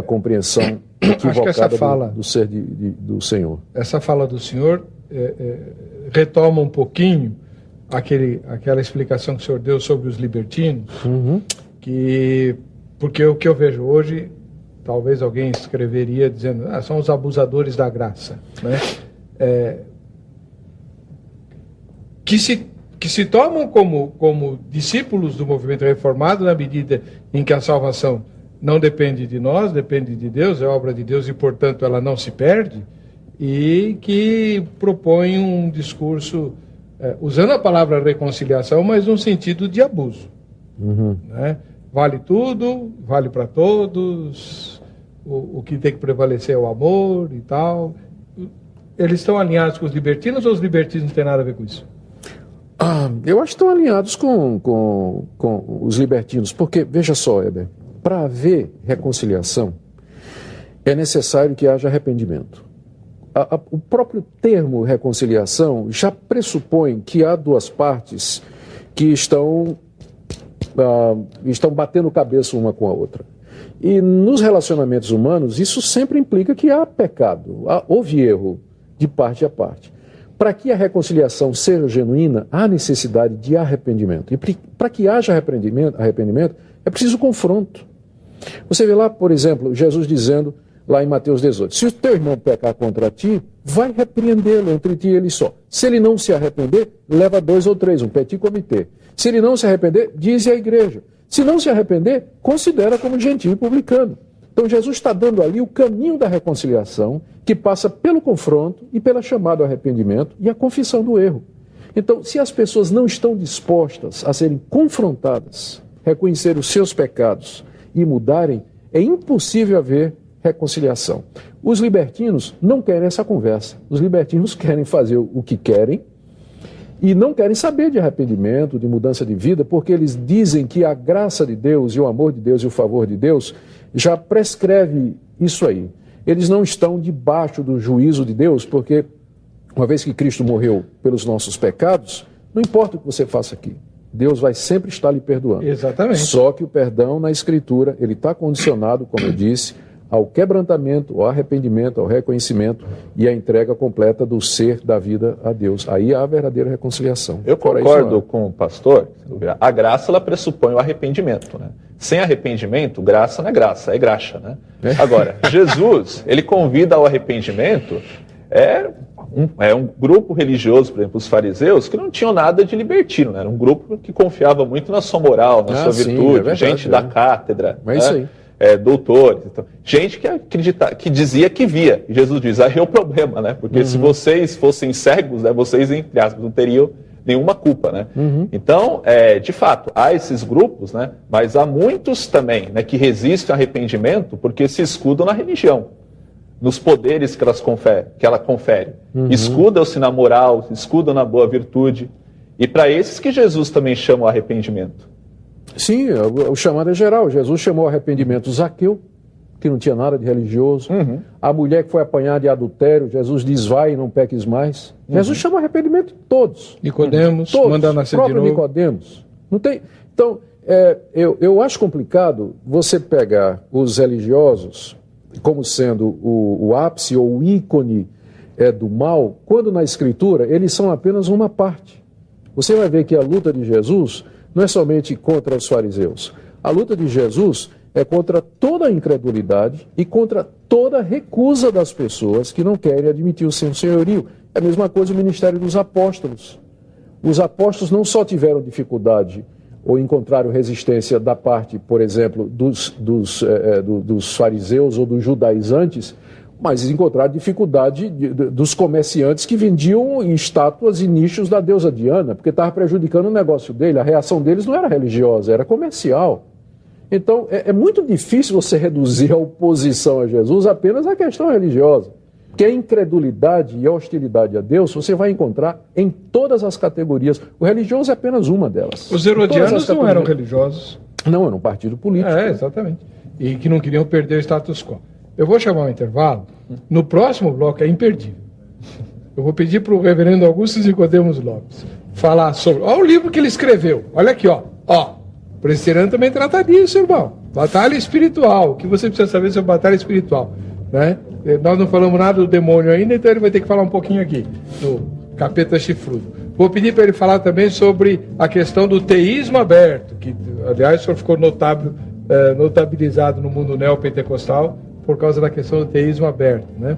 compreensão equivocada que essa fala, do ser do Senhor. Essa fala do Senhor retoma um pouquinho aquela explicação que o Senhor deu sobre os libertinos, porque o que eu vejo hoje, talvez alguém escreveria dizendo, são os abusadores da graça, né? Que se tomam como discípulos do movimento reformado na medida em que a salvação não depende de nós, depende de Deus, é obra de Deus e, portanto, ela não se perde, e que propõem um discurso usando a palavra reconciliação, mas num sentido de abuso. Né? Vale tudo, vale para todos, o que tem que prevalecer é o amor e tal. Eles estão alinhados com os libertinos ou os libertinos não têm nada a ver com isso? Eu acho que estão alinhados com os libertinos, porque, veja só, Heber, para haver reconciliação, é necessário que haja arrependimento. O próprio termo reconciliação já pressupõe que há duas partes que estão batendo cabeça uma com a outra. E nos relacionamentos humanos, isso sempre implica que há pecado, houve erro de parte a parte. Para que a reconciliação seja genuína, há necessidade de arrependimento. E para que haja arrependimento, é preciso confronto. Você vê lá, por exemplo, Jesus dizendo, lá em Mateus 18, se o teu irmão pecar contra ti, vai repreendê-lo entre ti e ele só. Se ele não se arrepender, leva 2 ou 3, um petit comité. Se ele não se arrepender, dize à igreja. Se não se arrepender, considera como gentio e publicano. Então Jesus está dando ali o caminho da reconciliação, que passa pelo confronto e pela chamada ao arrependimento e a confissão do erro. Então, se as pessoas não estão dispostas a serem confrontadas, reconhecer os seus pecados e mudarem, é impossível haver reconciliação. Os libertinos não querem essa conversa. Os libertinos querem fazer o que querem e não querem saber de arrependimento, de mudança de vida, porque eles dizem que a graça de Deus e o amor de Deus e o favor de Deus já prescreve isso aí. Eles não estão debaixo do juízo de Deus, porque uma vez que Cristo morreu pelos nossos pecados, não importa o que você faça aqui, Deus vai sempre estar lhe perdoando. Exatamente. Só que o perdão na Escritura, ele está condicionado, como eu disse, ao quebrantamento, ao arrependimento, ao reconhecimento e à entrega completa do ser da vida a Deus. Aí há a verdadeira reconciliação. Eu concordo com o pastor. A graça, ela pressupõe o arrependimento, né? Sem arrependimento, graça não é graça, é graxa, né? Agora, Jesus, ele convida ao arrependimento, um grupo religioso, por exemplo, os fariseus, que não tinham nada de libertino, né? Era um grupo que confiava muito na sua moral, na sua virtude, verdade, gente da cátedra, é isso aí. Doutores, então, gente que dizia que via. E Jesus diz, aí é o problema, né? Porque se vocês fossem cegos, né, vocês, entre aspas, não teriam nenhuma culpa, né? Então, de fato, há esses grupos, né? Mas há muitos também, né, que resistem ao arrependimento porque se escudam na religião, nos poderes que ela confere. Escudam-se na moral, escudam na boa virtude. E para esses que Jesus também chama o arrependimento. Sim, o chamado é geral. Jesus chamou arrependimento Zaqueu, que não tinha nada de religioso. A mulher que foi apanhada de adultério, Jesus diz, vai e não peques mais. Jesus chama arrependimento todos. Nicodemos, manda nascer de novo. Nicodemos. Não tem... Então, eu acho complicado você pegar os religiosos como sendo o ápice ou o ícone do mal, quando na Escritura eles são apenas uma parte. Você vai ver que a luta de Jesus não é somente contra os fariseus. A luta de Jesus é contra toda a incredulidade e contra toda a recusa das pessoas que não querem admitir o seu senhorio. É a mesma coisa o ministério dos apóstolos. Os apóstolos não só tiveram dificuldade ou encontraram resistência da parte, por exemplo, dos fariseus ou dos judaizantes, mas encontraram dificuldade dos comerciantes que vendiam estátuas e nichos da deusa Diana, porque estava prejudicando o negócio dele. A reação deles não era religiosa, era comercial. Então, é muito difícil você reduzir a oposição a Jesus apenas à questão religiosa. Porque a incredulidade e a hostilidade a Deus você vai encontrar em todas as categorias. O religioso é apenas uma delas. Os herodianos não eram religiosos. Não, era um partido político. Exatamente. E que não queriam perder o status quo. Eu vou chamar um intervalo. No próximo bloco é imperdível. Eu vou pedir para o reverendo Augusto Nicodemos Lopes falar sobre... Olha o livro que ele escreveu. Olha aqui, ó. O presbiteriano também trata disso, irmão. Batalha espiritual. O que você precisa saber sobre batalha espiritual? né? Nós não falamos nada do demônio ainda, então ele vai ter que falar um pouquinho aqui do capeta chifrudo. Vou pedir para ele falar também sobre a questão do teísmo aberto, que, aliás, o senhor ficou notabilizado no mundo neopentecostal por causa da questão do teísmo aberto, né?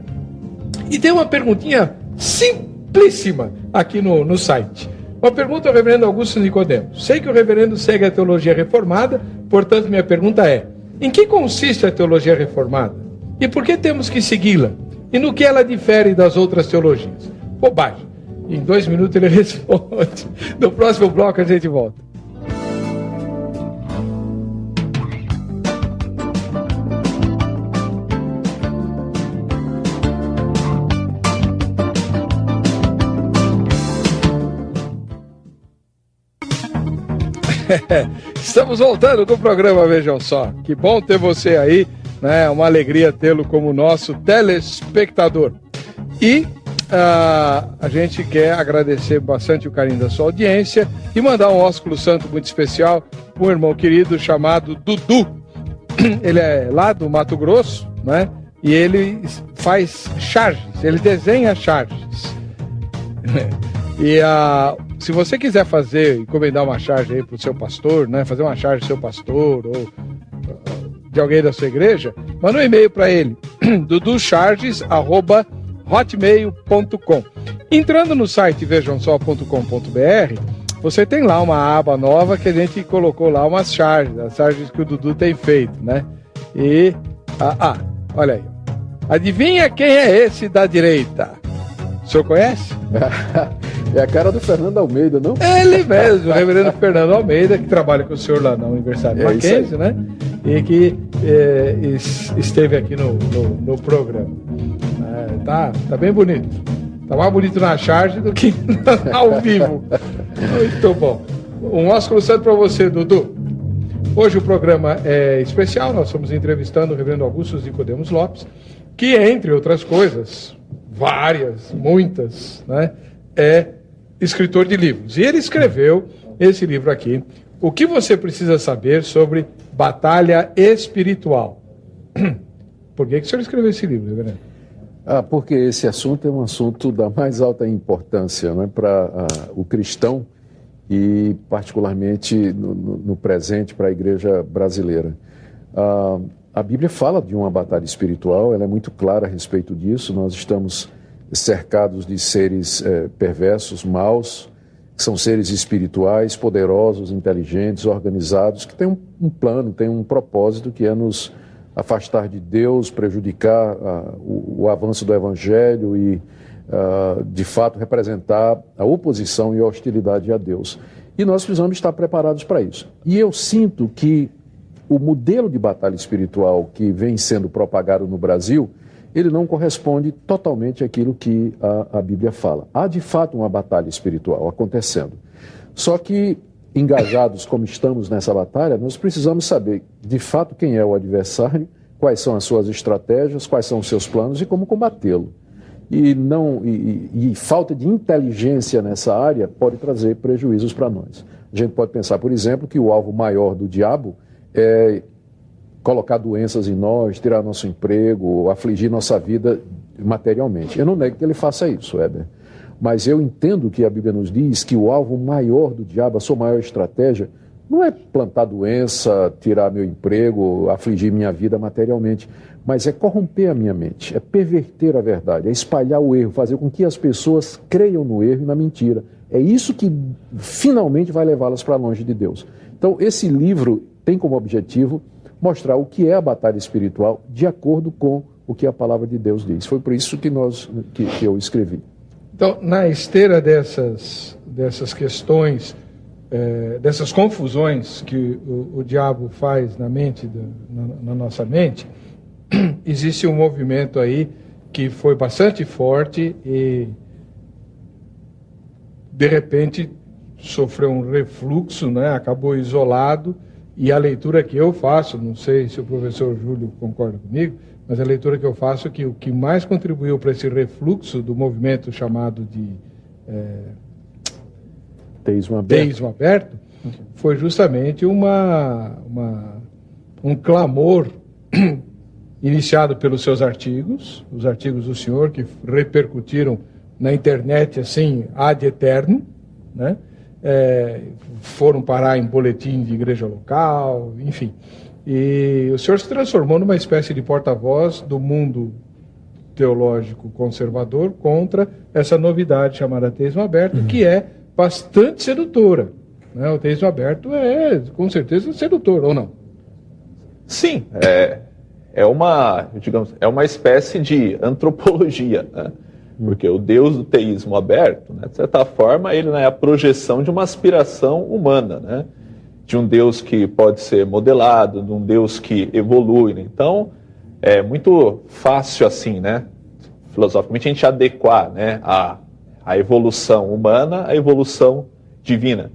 E tem uma perguntinha simplíssima aqui no site. Uma pergunta ao reverendo Augusto Nicodemos. Sei que o reverendo segue a teologia reformada, portanto minha pergunta é: em que consiste a teologia reformada? E por que temos que segui-la? E no que ela difere das outras teologias? Bobagem. Em 2 minutos ele responde. No próximo bloco a gente volta. Estamos voltando com o programa, vejam só. Que bom ter você aí, né? Uma alegria tê-lo como nosso telespectador. E a gente quer agradecer bastante o carinho da sua audiência e mandar um ósculo santo muito especial para um irmão querido chamado Dudu. Ele é lá do Mato Grosso, né? E ele faz charges, ele desenha charges. E se você quiser encomendar uma charge aí para o seu pastor, né? Fazer uma charge do seu pastor ou de alguém da sua igreja, manda um e-mail para ele, duducharges@hotmail.com. Entrando no site vejamsó.com.br, você tem lá uma aba nova que a gente colocou lá umas charges, as charges que o Dudu tem feito, né? E, olha aí. Adivinha quem é esse da direita? O senhor conhece? É a cara do Fernando Almeida, não? Ele mesmo, o reverendo Fernando Almeida, que trabalha com o senhor lá na Universidade Mackenzie, né? E que esteve aqui no programa. Tá bem bonito. Tá mais bonito na charge do que ao vivo. Muito bom. Um ósculo santo para você, Dudu. Hoje o programa é especial, nós estamos entrevistando o reverendo Augusto Nicodemos Lopes, que, entre outras coisas, muitas, né, é escritor de livros. E ele escreveu esse livro aqui, O que você precisa saber sobre batalha espiritual. Por que o senhor escreveu esse livro, reverendo? Porque esse assunto é um assunto da mais alta importância, né, para o cristão e particularmente no presente para a igreja brasileira. A Bíblia fala de uma batalha espiritual, ela é muito clara a respeito disso. Nós estamos cercados de seres perversos, maus, que são seres espirituais, poderosos, inteligentes, organizados, que têm um plano, têm um propósito, que é nos afastar de Deus, prejudicar o avanço do Evangelho e, de fato, representar a oposição e a hostilidade a Deus. E nós precisamos estar preparados para isso. E eu sinto que o modelo de batalha espiritual que vem sendo propagado no Brasil, ele não corresponde totalmente àquilo que a Bíblia fala. Há, de fato, uma batalha espiritual acontecendo. Só que, engajados como estamos nessa batalha, nós precisamos saber, de fato, quem é o adversário, quais são as suas estratégias, quais são os seus planos e como combatê-lo. E falta de inteligência nessa área pode trazer prejuízos para nós. A gente pode pensar, por exemplo, que o alvo maior do diabo é colocar doenças em nós, tirar nosso emprego, afligir nossa vida materialmente. Eu não nego que ele faça isso, Heber. Mas eu entendo que a Bíblia nos diz que o alvo maior do diabo, a sua maior estratégia, não é plantar doença, tirar meu emprego, afligir minha vida materialmente, mas é corromper a minha mente, é perverter a verdade, é espalhar o erro, fazer com que as pessoas creiam no erro e na mentira. É isso que finalmente vai levá-las para longe de Deus. Então, esse livro tem como objetivo mostrar o que é a batalha espiritual de acordo com o que a palavra de Deus diz. Foi por isso que eu escrevi. Então, na esteira dessas questões, dessas confusões que o diabo faz na nossa mente, existe um movimento aí que foi bastante forte e, de repente, sofreu um refluxo, né? Acabou isolado. E a leitura que eu faço, não sei se o professor Júlio concorda comigo, mas a leitura que eu faço é que o que mais contribuiu para esse refluxo do movimento chamado de teísmo aberto foi justamente um clamor iniciado pelos seus artigos, os artigos do senhor que repercutiram na internet assim ad eterno, né? Foram parar em boletim de igreja local, enfim. E o senhor se transformou numa espécie de porta-voz do mundo teológico conservador contra essa novidade chamada teísmo aberto, que é bastante sedutora, né? O teísmo aberto é, com certeza, sedutor, ou não? Sim, é uma espécie de antropologia, né? Porque o Deus do teísmo aberto, né, de certa forma, ele é a projeção de uma aspiração humana, né? De um Deus que pode ser modelado, de um Deus que evolui, né? Então, é muito fácil assim, né, filosoficamente, a gente adequar, né, a evolução humana à evolução divina,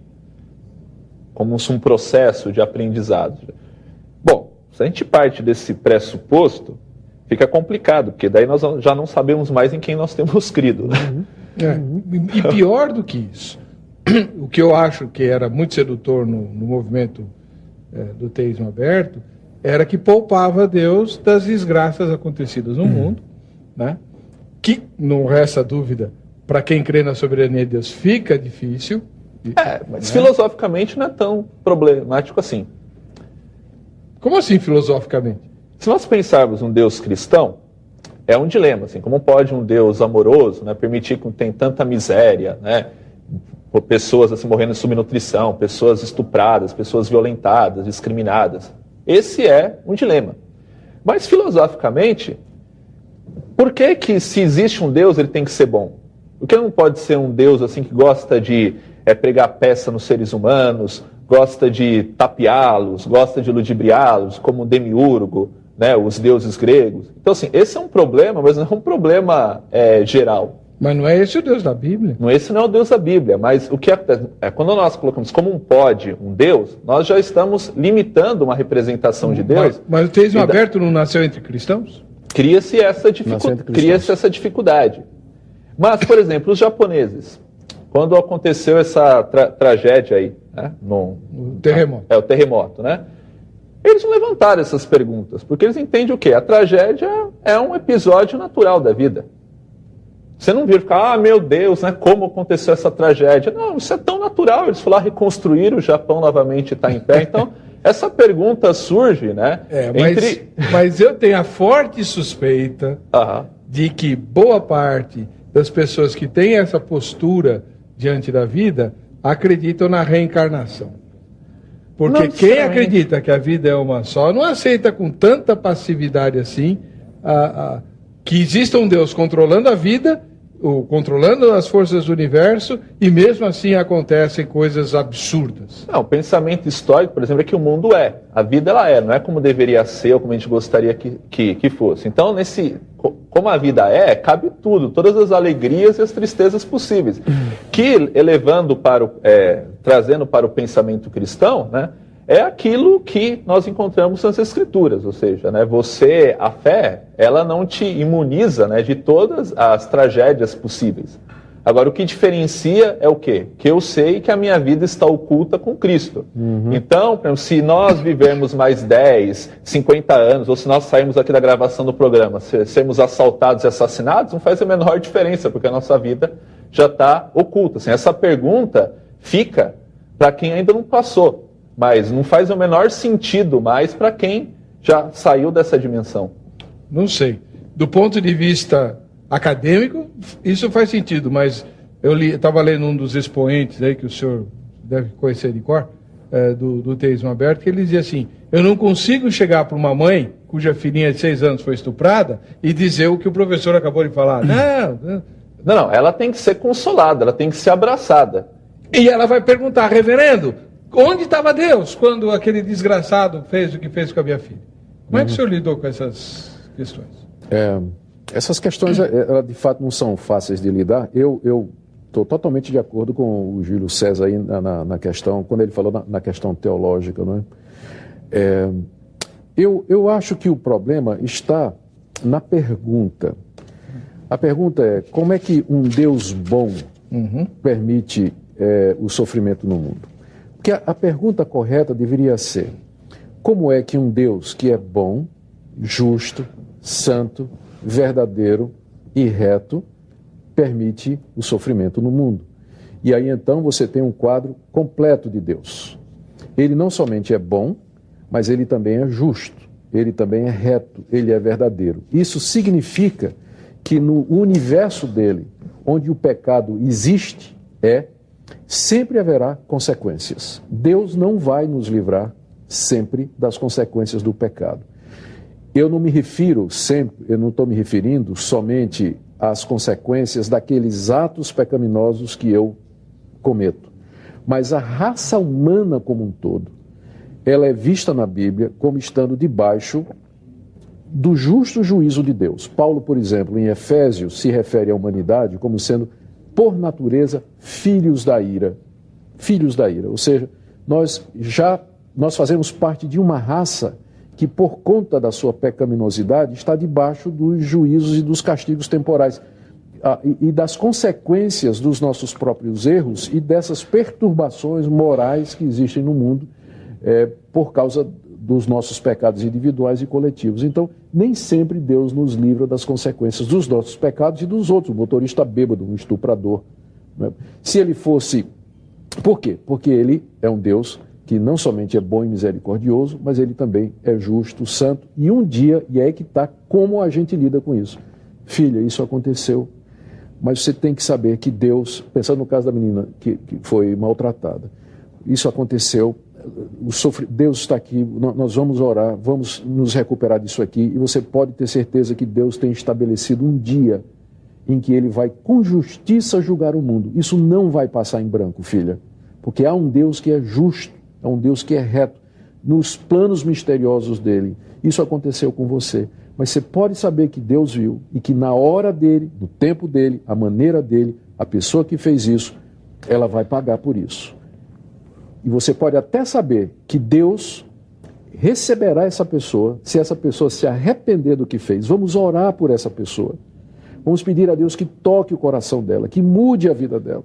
como um processo de aprendizado. Bom, se a gente parte desse pressuposto, fica complicado, porque daí nós já não sabemos mais em quem nós temos crido, né? E pior do que isso, o que eu acho que era muito sedutor no movimento do teísmo aberto, era que poupava Deus das desgraças acontecidas no mundo, né? Que, não resta dúvida, para quem crê na soberania de Deus, fica difícil. Mas filosoficamente não é tão problemático assim. Como assim, filosoficamente? Se nós pensarmos um Deus cristão, é um dilema, assim, como pode um Deus amoroso, né, permitir que tenha tanta miséria, né, pessoas assim, morrendo de subnutrição, pessoas estupradas, pessoas violentadas, discriminadas. Esse é um dilema. Mas filosoficamente, por que se existe um Deus, ele tem que ser bom? Por que não pode ser um Deus assim que gosta de pregar peça nos seres humanos, gosta de tapeá-los, gosta de ludibriá-los, como um demiurgo, né, os deuses gregos? Então, assim, esse é um problema, mas não é um problema geral. Mas não é esse o Deus da Bíblia? Esse não é o Deus da Bíblia, mas o que quando nós colocamos como um Deus, nós já estamos limitando uma representação de Deus. Mas o teísmo aberto não nasceu entre cristãos? Cria-se essa dificuldade. Mas, por exemplo, os japoneses, quando aconteceu essa tragédia aí, né, o terremoto, né? Eles não levantaram essas perguntas, porque eles entendem o quê? A tragédia é um episódio natural da vida. Você não vira ficar, meu Deus, né, como aconteceu essa tragédia? Não, isso é tão natural. Eles foram lá reconstruir, o Japão novamente está em pé. Então, essa pergunta surge, né? Mas eu tenho a forte suspeita de que boa parte das pessoas que têm essa postura diante da vida acreditam na reencarnação. Porque quem acredita que a vida é uma só, não aceita com tanta passividade assim que exista um Deus controlando a vida, controlando as forças do universo, e mesmo assim acontecem coisas absurdas. Não, o pensamento histórico, por exemplo, é que o mundo a vida ela não é como deveria ser ou como a gente gostaria que fosse. Então, como a vida cabe tudo, todas as alegrias e as tristezas possíveis, que trazendo para o pensamento cristão, né, é aquilo que nós encontramos nas Escrituras, ou seja, né, a fé, ela não te imuniza, né, de todas as tragédias possíveis. Agora, o que diferencia é o quê? Que eu sei que a minha vida está oculta com Cristo. Então, por exemplo, se nós vivermos mais 10, 50 anos, ou se nós sairmos aqui da gravação do programa, sermos assaltados e assassinados, não faz a menor diferença, porque a nossa vida já está oculta. Assim, essa pergunta fica para quem ainda não passou, mas não faz o menor sentido mais para quem já saiu dessa dimensão. Não sei. Do ponto de vista acadêmico, isso faz sentido, mas eu estava lendo um dos expoentes aí, que o senhor deve conhecer de cor, do teísmo aberto, que ele dizia assim: eu não consigo chegar para uma mãe cuja filhinha de 6 anos foi estuprada e dizer o que o professor acabou de falar. Não, ela tem que ser consolada, ela tem que ser abraçada. E ela vai perguntar: reverendo, onde estava Deus quando aquele desgraçado fez o que fez com a minha filha? Como é que o senhor lidou com essas questões? Essas questões, elas de fato não são fáceis de lidar. Eu estou totalmente de acordo com o Júlio César aí na questão, quando ele falou na questão teológica, não é? Eu acho que o problema está na pergunta. A pergunta é: como é que um Deus bom permite o sofrimento no mundo? Porque a pergunta correta deveria ser: como é que um Deus que é bom justo, santo, verdadeiro e reto, permite o sofrimento no mundo. E aí então você tem um quadro completo de Deus. Ele não somente é bom, mas ele também é justo, ele também é reto, ele é verdadeiro. Isso significa que no universo dele, onde o pecado existe, sempre haverá consequências. Deus não vai nos livrar sempre das consequências do pecado. Eu não estou me referindo somente às consequências daqueles atos pecaminosos que eu cometo, mas a raça humana como um todo, ela é vista na Bíblia como estando debaixo do justo juízo de Deus. Paulo, por exemplo, em Efésios, se refere à humanidade como sendo, por natureza, filhos da ira. Filhos da ira. Ou seja, nós fazemos parte de uma raça que, por conta da sua pecaminosidade, está debaixo dos juízos e dos castigos temporais e das consequências dos nossos próprios erros e dessas perturbações morais que existem no mundo por causa dos nossos pecados individuais e coletivos. Então, nem sempre Deus nos livra das consequências dos nossos pecados e dos outros, o motorista bêbado, um estuprador. Né? Se ele fosse... Por quê? Porque ele é um Deus que não somente é bom e misericordioso, mas ele também é justo, santo, e um dia, e é aí que está como a gente lida com isso. Filha, isso aconteceu, mas você tem que saber que Deus, pensando no caso da menina que foi maltratada, isso aconteceu, Deus está aqui, nós vamos orar, vamos nos recuperar disso aqui, e você pode ter certeza que Deus tem estabelecido um dia em que ele vai com justiça julgar o mundo. Isso não vai passar em branco, filha, porque há um Deus que é justo, há um Deus que é reto, nos planos misteriosos dele. Isso aconteceu com você, mas você pode saber que Deus viu e que na hora dele, no tempo dele, a maneira dele, a pessoa que fez isso, ela vai pagar por isso. E você pode até saber que Deus receberá essa pessoa se essa pessoa se arrepender do que fez. Vamos orar por essa pessoa. Vamos pedir a Deus que toque o coração dela, que mude a vida dela,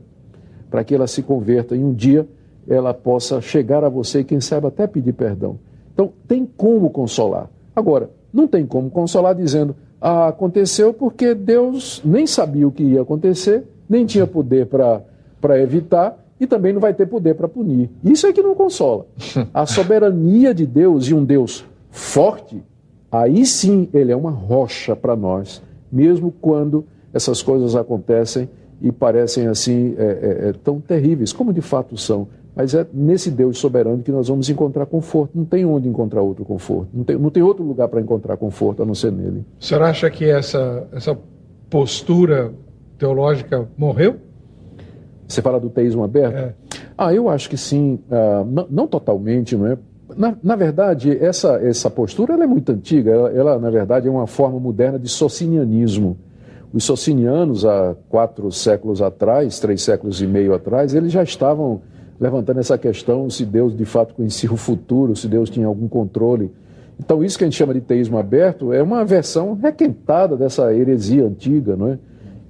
para que ela se converta e um dia ela possa chegar a você e quem sabe até pedir perdão. Então tem como consolar. Agora, não tem como consolar dizendo, aconteceu porque Deus nem sabia o que ia acontecer, nem tinha poder para evitar, e também não vai ter poder para punir. Isso é que não consola. A soberania de Deus e um Deus forte, aí sim ele é uma rocha para nós, mesmo quando essas coisas acontecem e parecem assim tão terríveis, como de fato são. Mas é nesse Deus soberano que nós vamos encontrar conforto. Não tem onde encontrar outro conforto. Não tem outro lugar para encontrar conforto a não ser nele. O senhor acha que essa postura teológica morreu? Você fala do teísmo aberto? Eu acho que sim, não totalmente, não é? Na verdade, essa postura ela é muito antiga, ela na verdade é uma forma moderna de socinianismo. Os socinianos, há 4 séculos atrás, 3 séculos e meio atrás, eles já estavam levantando essa questão se Deus de fato conhecia o futuro, se Deus tinha algum controle. Então isso que a gente chama de teísmo aberto é uma versão requentada dessa heresia antiga, não é?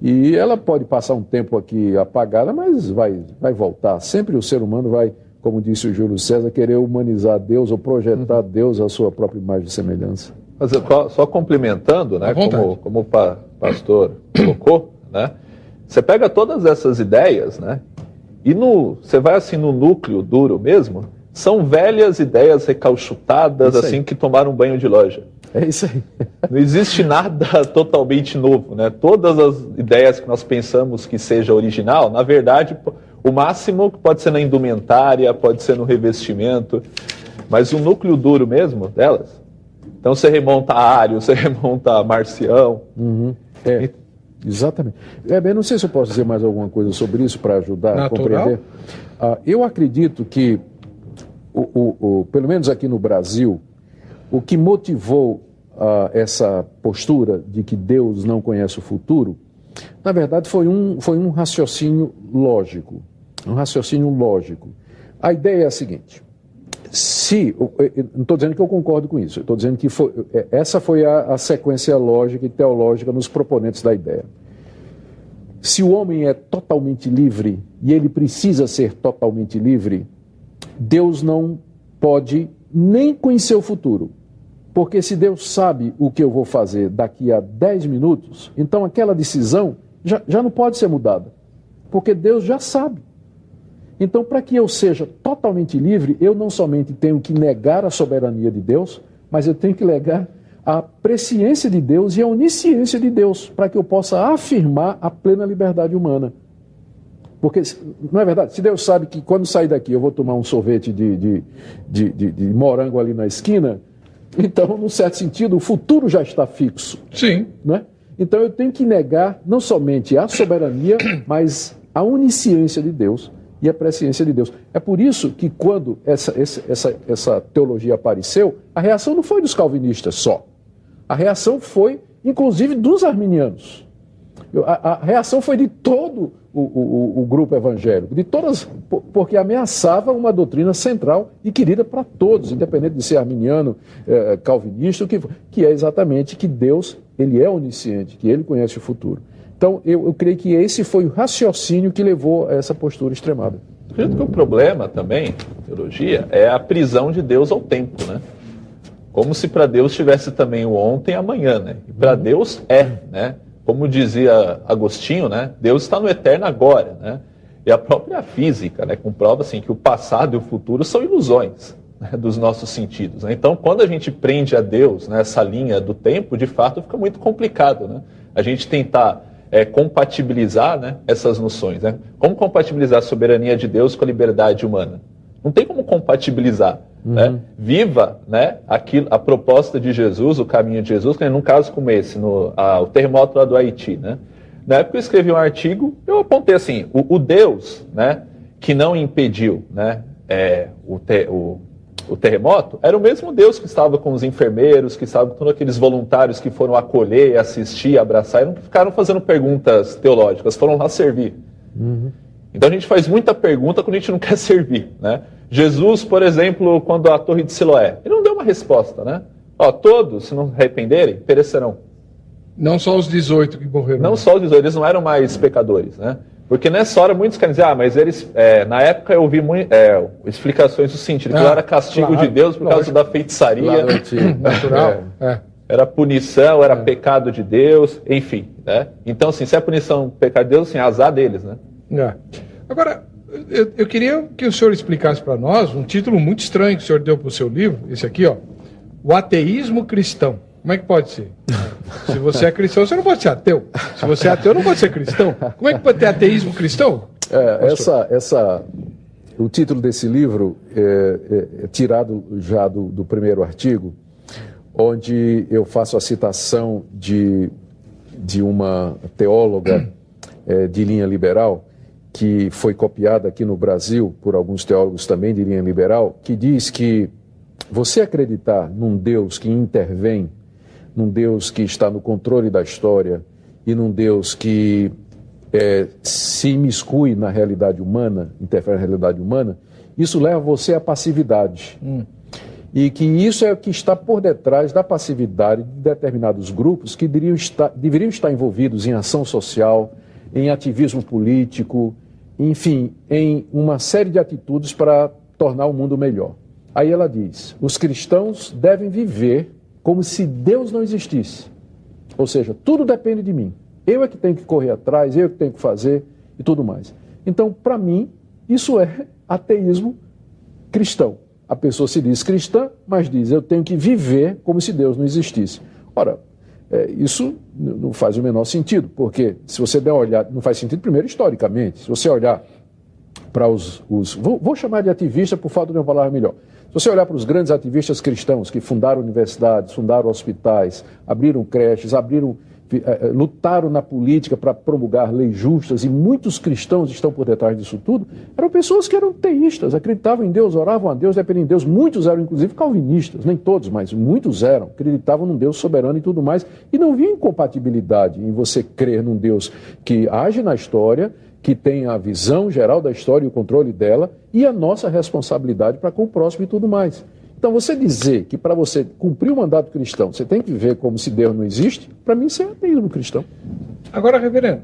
E ela pode passar um tempo aqui apagada, mas vai voltar. Sempre o ser humano vai, como disse o Júlio César, querer humanizar Deus ou projetar Deus à sua própria imagem e semelhança. Mas só complementando, né, como o pastor colocou, né, você pega todas essas ideias, né, e você vai assim no núcleo duro mesmo, são velhas ideias recalchutadas, assim, que tomaram um banho de loja. É isso aí. Não existe nada totalmente novo, né? Todas as ideias que nós pensamos que seja original, na verdade, o máximo pode ser na indumentária, pode ser no revestimento, mas o núcleo duro mesmo delas. Então você remonta a Ário, você remonta a Marcião. Exatamente. Bem, não sei se eu posso dizer mais alguma coisa sobre isso para ajudar a compreender. Eu acredito que, pelo menos aqui no Brasil, o que motivou essa postura de que Deus não conhece o futuro, na verdade foi um raciocínio lógico. Um raciocínio lógico. A ideia é a seguinte, não estou dizendo que eu concordo com isso, estou dizendo que essa foi a sequência lógica e teológica nos proponentes da ideia. Se o homem é totalmente livre, e ele precisa ser totalmente livre, Deus não pode nem conhecer o futuro, Porque se Deus sabe o que eu vou fazer daqui a 10 minutos, então aquela decisão já não pode ser mudada. Porque Deus já sabe. Então, para que eu seja totalmente livre, eu não somente tenho que negar a soberania de Deus, mas eu tenho que negar a presciência de Deus e a onisciência de Deus, para que eu possa afirmar a plena liberdade humana. Porque, não é verdade? Se Deus sabe que quando sair daqui eu vou tomar um sorvete de morango ali na esquina, então, num certo sentido, o futuro já está fixo. Sim. Né? Então eu tenho que negar não somente a soberania, mas a onisciência de Deus e a presciência de Deus. É por isso que quando essa teologia apareceu, a reação não foi dos calvinistas só. A reação foi, inclusive, dos arminianos. A reação foi de todo o grupo evangélico, de todas, porque ameaçava uma doutrina central e querida para todos, independente de ser arminiano, calvinista, que é exatamente que Deus, ele é onisciente, que ele conhece o futuro. Então, eu creio que esse foi o raciocínio que levou a essa postura extremada. Acredito que o problema também, teologia, é a prisão de Deus ao tempo, né? Como se para Deus tivesse também o ontem e amanhã, né? E para Deus né? Como dizia Agostinho, né? Deus está no eterno agora, né? E a própria física, né, comprova assim, que o passado e o futuro são ilusões, né, dos nossos sentidos, né? Então, quando a gente prende a Deus nessa linha do tempo, de fato fica muito complicado, né? A gente tentar compatibilizar, né, essas noções, né? Como compatibilizar a soberania de Deus com a liberdade humana? Não tem como compatibilizar. Né? Viva, né, a proposta de Jesus, o caminho de Jesus, num caso como esse, o terremoto lá do Haiti. Né? Na época eu escrevi um artigo, eu apontei assim, o Deus, né, que não impediu, né, o terremoto, era o mesmo Deus que estava com os enfermeiros, que estava com todos aqueles voluntários que foram acolher, assistir, abraçar, e não ficaram fazendo perguntas teológicas, foram lá servir. Então a gente faz muita pergunta quando a gente não quer servir, né? Jesus, por exemplo, quando a Torre de Siloé, ele não deu uma resposta, né? Todos, se não arrependerem, perecerão. Não só os 18 que morreram. Não só os 18, eles não eram mais pecadores, né? Porque nessa hora muitos querem dizer, mas eles, na época eu ouvi explicações do sentido, que era castigo de Deus por causa da feitiçaria. Natural. Era punição, era pecado de Deus, enfim, né? Então, assim, se é punição, pecado de Deus, assim, azar deles, né? Agora, eu queria que o senhor explicasse para nós um título muito estranho que o senhor deu para o seu livro, esse aqui, ó, O Ateísmo Cristão. Como é que pode ser? Se você é cristão, você não pode ser ateu. Se você é ateu, não pode ser cristão. Como é que pode ter ateísmo cristão? O título desse livro é tirado já do primeiro artigo, onde eu faço a citação de uma teóloga de linha liberal, que foi copiada aqui no Brasil por alguns teólogos também de linha liberal, que diz que você acreditar num Deus que intervém, num Deus que está no controle da história e num Deus que se imiscui na realidade humana, interfere na realidade humana, isso leva você à passividade. E que isso é o que está por detrás da passividade de determinados grupos que deveriam estar envolvidos em ação social, em ativismo político, enfim, em uma série de atitudes para tornar o mundo melhor. Aí ela diz, os cristãos devem viver como se Deus não existisse. Ou seja, tudo depende de mim. Eu é que tenho que correr atrás, eu é que tenho que fazer e tudo mais. Então, para mim, isso é ateísmo cristão. A pessoa se diz cristã, mas diz, eu tenho que viver como se Deus não existisse. Ora, isso não faz o menor sentido, porque se você der uma olhada, não faz sentido primeiro historicamente, se você olhar para vou chamar de ativista por falta de uma palavra melhor, se você olhar para os grandes ativistas cristãos que fundaram universidades, fundaram hospitais, abriram creches, lutaram na política para promulgar leis justas, e muitos cristãos estão por detrás disso tudo, eram pessoas que eram teístas, acreditavam em Deus, oravam a Deus, dependiam de Deus. Muitos eram inclusive calvinistas, nem todos, mas muitos eram, acreditavam num Deus soberano e tudo mais, e não viam incompatibilidade em você crer num Deus que age na história, que tem a visão geral da história e o controle dela, e a nossa responsabilidade para com o próximo e tudo mais. Então, você dizer que para você cumprir o mandato cristão, você tem que viver como se Deus não existe, para mim isso é ateísmo cristão. Agora, reverendo,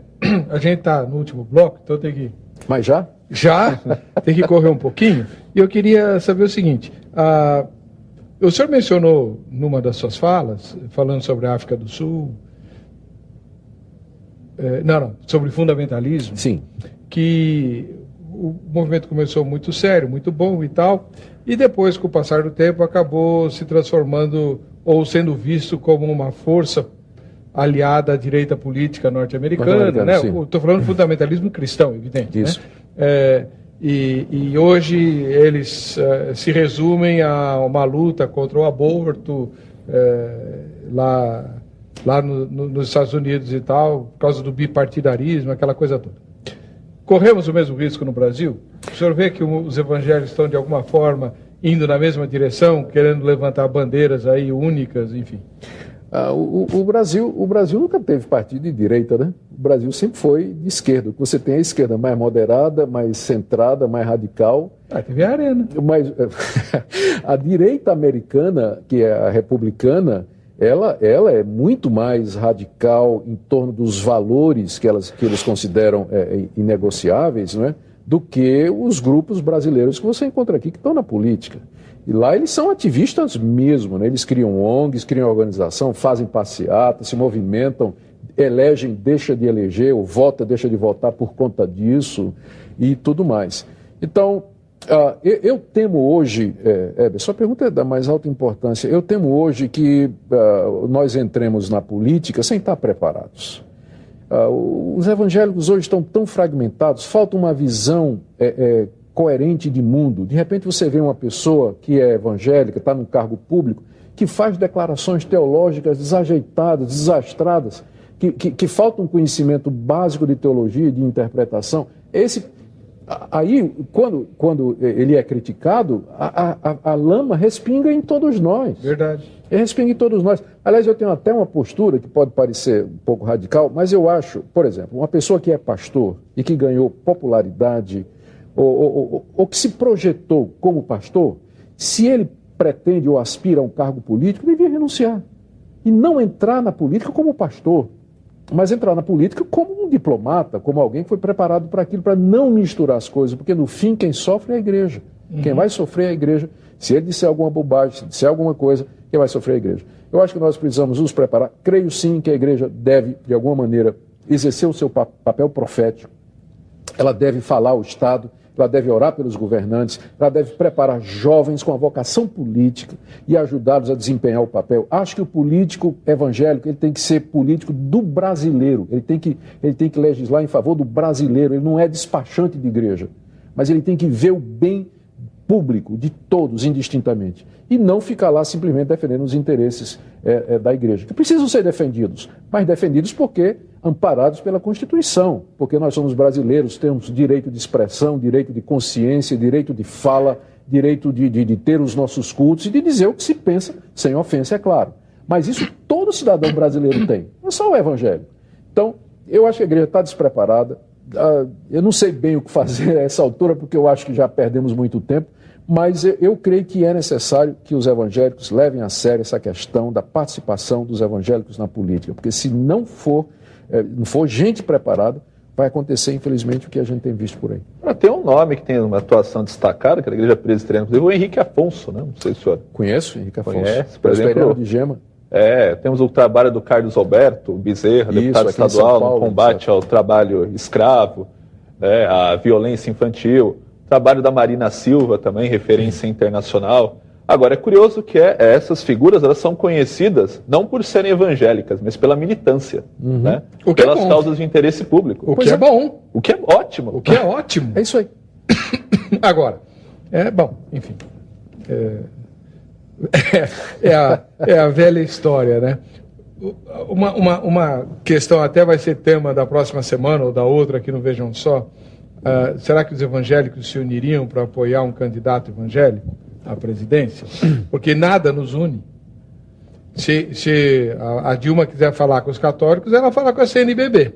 a gente está no último bloco, então tem que... Mas já? Já, tem que correr um pouquinho. E eu queria saber o seguinte, O senhor mencionou numa das suas falas, falando sobre a África do Sul, sobre fundamentalismo, sim, que o movimento começou muito sério, muito bom e tal, e depois, com o passar do tempo, acabou se transformando ou sendo visto como uma força aliada à direita política norte-americana, né? Estou falando de fundamentalismo cristão, evidente. Isso. Né? E hoje eles se resumem a uma luta contra o aborto lá nos Estados Unidos e tal, por causa do bipartidarismo, aquela coisa toda. Corremos o mesmo risco no Brasil? O senhor vê que os evangélicos estão, de alguma forma, indo na mesma direção, querendo levantar bandeiras aí únicas, enfim? O Brasil nunca teve partido de direita, né? O Brasil sempre foi de esquerda. Você tem a esquerda mais moderada, mais centrada, mais radical. Teve a Arena. Mas a direita americana, que é a republicana, ela é muito mais radical em torno dos valores que eles consideram inegociáveis, não é? Do que os grupos brasileiros que você encontra aqui que estão na política. E lá eles são ativistas mesmo, né? Eles criam ONGs, criam organização, fazem passeata, se movimentam, elegem, deixa de eleger, ou vota, deixa de votar por conta disso e tudo mais. Então, eu temo hoje, sua pergunta é da mais alta importância, eu temo hoje que nós entremos na política sem estar preparados. Os evangélicos hoje estão tão fragmentados, falta uma visão coerente de mundo. De repente você vê uma pessoa que é evangélica, está num cargo público, que faz declarações teológicas desajeitadas, desastradas, que falta um conhecimento básico de teologia e de interpretação. Aí, quando ele é criticado, a lama respinga em todos nós. Verdade. Respinga em todos nós. Aliás, eu tenho até uma postura que pode parecer um pouco radical, mas eu acho, por exemplo, uma pessoa que é pastor e que ganhou popularidade ou que se projetou como pastor, se ele pretende ou aspira a um cargo político, devia renunciar. E não entrar na política como pastor, mas entrar na política como um diplomata, como alguém que foi preparado para aquilo, para não misturar as coisas, porque no fim quem sofre é a igreja. Quem vai sofrer é a igreja. Se ele disser alguma bobagem, se disser alguma coisa, quem vai sofrer é a igreja. Eu acho que nós precisamos nos preparar. Creio sim que a igreja deve, de alguma maneira, exercer o seu papel profético. Ela deve falar ao Estado, ela deve orar pelos governantes, ela deve preparar jovens com a vocação política e ajudá-los a desempenhar o papel. Acho que o político evangélico ele tem que ser político do brasileiro, ele tem que legislar em favor do brasileiro, ele não é despachante de igreja, mas ele tem que ver o bem público de todos, indistintamente, e não ficar lá simplesmente defendendo os interesses da igreja, que precisam ser defendidos, mas defendidos porque amparados pela Constituição, porque nós somos brasileiros, temos direito de expressão, direito de consciência, direito de fala, direito de ter os nossos cultos e de dizer o que se pensa, sem ofensa, é claro. Mas isso todo cidadão brasileiro tem, não é só o evangélico. Então, eu acho que a igreja está despreparada, eu não sei bem o que fazer a essa altura, porque eu acho que já perdemos muito tempo, mas eu creio que é necessário que os evangélicos levem a sério essa questão da participação dos evangélicos na política, porque se não for gente preparada, vai acontecer, infelizmente, o que a gente tem visto por aí. Tem um nome que tem uma atuação destacada, que é a Igreja Presbiteriana, inclusive o Henrique Afonso, né? Não sei se o senhor conhece o Henrique Afonso. Conhece, por exemplo, de Gema. Temos o trabalho do Carlos Alberto Bezerra, deputado estadual, no combate ao trabalho escravo, à violência infantil. Trabalho da Marina Silva também, referência internacional. Agora, é curioso que essas figuras elas são conhecidas não por serem evangélicas, mas pela militância, né? Pelas causas de interesse público. O que é bom. O que é ótimo. O que é ótimo. É isso aí. Agora, bom, enfim. É a velha história, né? Uma questão até vai ser tema da próxima semana ou da outra aqui no Vejam Só. Será que os evangélicos se uniriam para apoiar um candidato evangélico à presidência? Porque nada nos une. Se a Dilma quiser falar com os católicos, ela fala com a CNBB.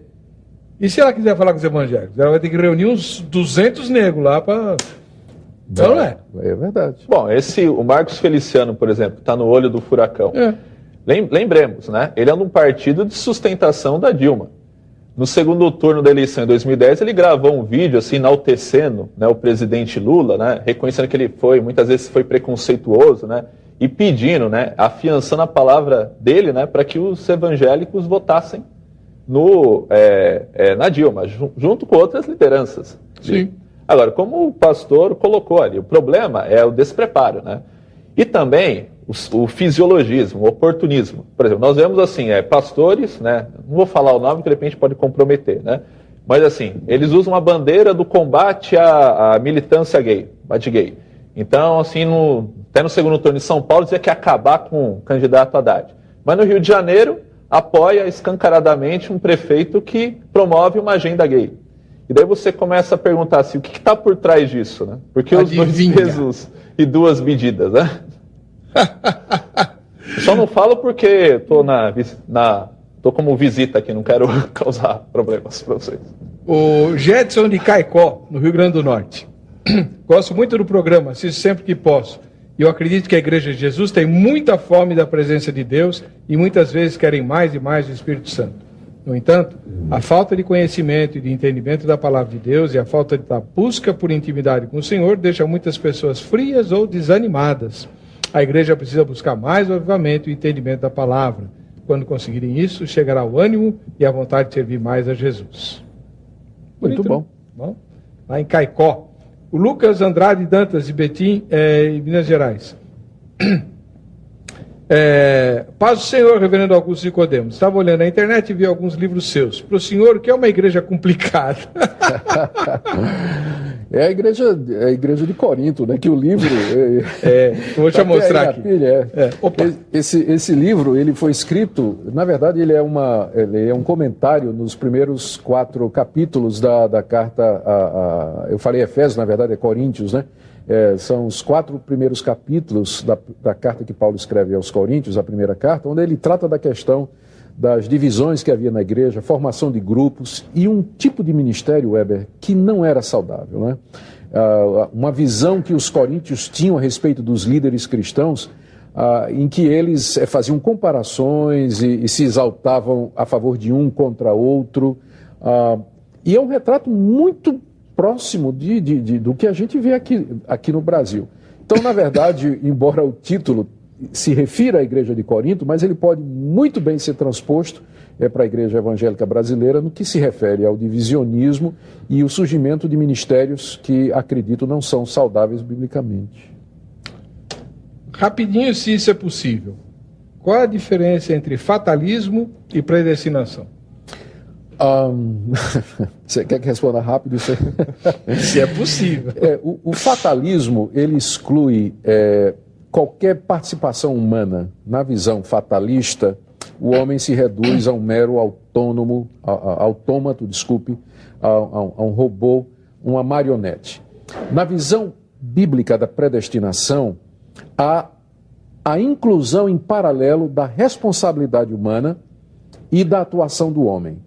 E se ela quiser falar com os evangélicos? Ela vai ter que reunir uns 200 negros lá para... Não é? É verdade. Bom, o Marcos Feliciano, por exemplo, está no olho do furacão. Lembremos, né? Ele é um partido de sustentação da Dilma. No segundo turno da eleição em 2010, ele gravou um vídeo assim, enaltecendo, né, o presidente Lula, né, reconhecendo que ele muitas vezes foi preconceituoso, né, e pedindo, né, afiançando a palavra dele, né, para que os evangélicos votassem na Dilma, junto com outras lideranças. Sim. Agora, como o pastor colocou ali, o problema é o despreparo, né? E também o fisiologismo, o oportunismo. Por exemplo, nós vemos assim, pastores, né? Não vou falar o nome, que de repente pode comprometer, né? Mas assim, eles usam a bandeira do combate à militância gay, bate-gay. Então, assim, até no segundo turno de São Paulo, dizia que ia acabar com o candidato Haddad. Mas no Rio de Janeiro, apoia escancaradamente um prefeito que promove uma agenda gay. E daí você começa a perguntar assim, o que está por trás disso, né? Porque os 2 pesos e 2 medidas, né? Só não falo porque estou como visita aqui, não quero causar problemas para vocês. O Jedson de Caicó, no Rio Grande do Norte. Gosto muito do programa, assisto sempre que posso. E eu acredito que a Igreja de Jesus tem muita fome da presença de Deus e muitas vezes querem mais e mais do Espírito Santo. No entanto, a falta de conhecimento e de entendimento da palavra de Deus e a falta da busca por intimidade com o Senhor deixa muitas pessoas frias ou desanimadas. A igreja precisa buscar mais o avivamento e o entendimento da palavra. Quando conseguirem isso, chegará o ânimo e a vontade de servir mais a Jesus. Muito bom. Bom. Lá em Caicó. O Lucas Andrade Dantas, de Betim, em Minas Gerais. Paz do Senhor, reverendo Augusto Nicodemos. Estava olhando na internet e vi alguns livros seus. Para o senhor, o que é uma igreja complicada? É a igreja de Corinto, né? Que o livro... vou te mostrar aqui. Esse livro, ele foi escrito... Na verdade, ele é um comentário nos primeiros 4 capítulos da carta... eu falei Efésios, na verdade é Coríntios, né? São os 4 primeiros capítulos da carta que Paulo escreve aos Coríntios, a primeira carta, onde ele trata da questão das divisões que havia na igreja, formação de grupos e um tipo de ministério, Weber, que não era saudável, né? Uma visão que os coríntios tinham a respeito dos líderes cristãos, em que eles faziam comparações e se exaltavam a favor de um contra outro, e é um retrato muito próximo do que a gente vê aqui no Brasil. Então, na verdade, embora o título se refira à Igreja de Corinto, mas ele pode muito bem ser transposto para a Igreja Evangélica Brasileira no que se refere ao divisionismo e o surgimento de ministérios que, acredito, não são saudáveis biblicamente. Rapidinho, se isso é possível. Qual a diferença entre fatalismo e predestinação? Você quer que responda rápido isso aí? Se é possível. O fatalismo, ele exclui qualquer participação humana. Na visão fatalista, o homem se reduz a um mero autômato, a um robô, uma marionete. Na visão bíblica da predestinação, há a inclusão em paralelo da responsabilidade humana e da atuação do homem.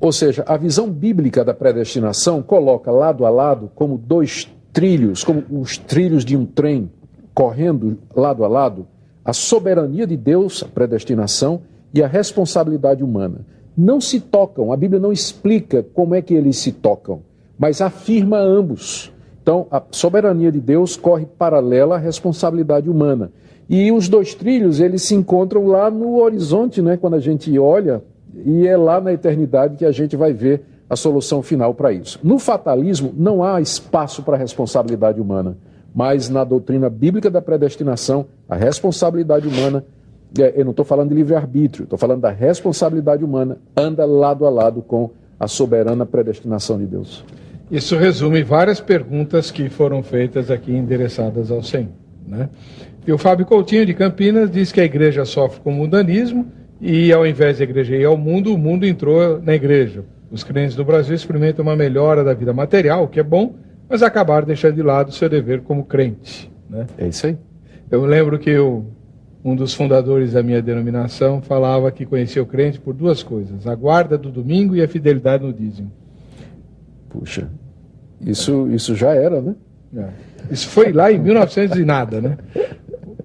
Ou seja, a visão bíblica da predestinação coloca lado a lado como 2 trilhos, como os trilhos de um trem correndo lado a lado, a soberania de Deus, a predestinação, e a responsabilidade humana. Não se tocam, a Bíblia não explica como é que eles se tocam, mas afirma ambos. Então, a soberania de Deus corre paralela à responsabilidade humana. E os 2 trilhos, eles se encontram lá no horizonte, né, quando a gente olha, e é lá na eternidade que a gente vai ver a solução final para isso. No fatalismo, não há espaço para a responsabilidade humana, mas na doutrina bíblica da predestinação, a responsabilidade humana, eu não estou falando de livre-arbítrio, estou falando da responsabilidade humana, anda lado a lado com a soberana predestinação de Deus. Isso resume várias perguntas que foram feitas aqui endereçadas ao Senhor, né? E o Fábio Coutinho, de Campinas, diz que a igreja sofre com o mundanismo e, ao invés da igreja ir ao mundo, o mundo entrou na igreja. Os crentes do Brasil experimentam uma melhora da vida material, o que é bom, mas acabaram deixando de lado o seu dever como crente, né? É isso aí. Eu lembro que um dos fundadores da minha denominação falava que conhecia o crente por 2 coisas: a guarda do domingo e a fidelidade no dízimo. Puxa, isso já era, né? Isso foi lá em 1900 e nada, né?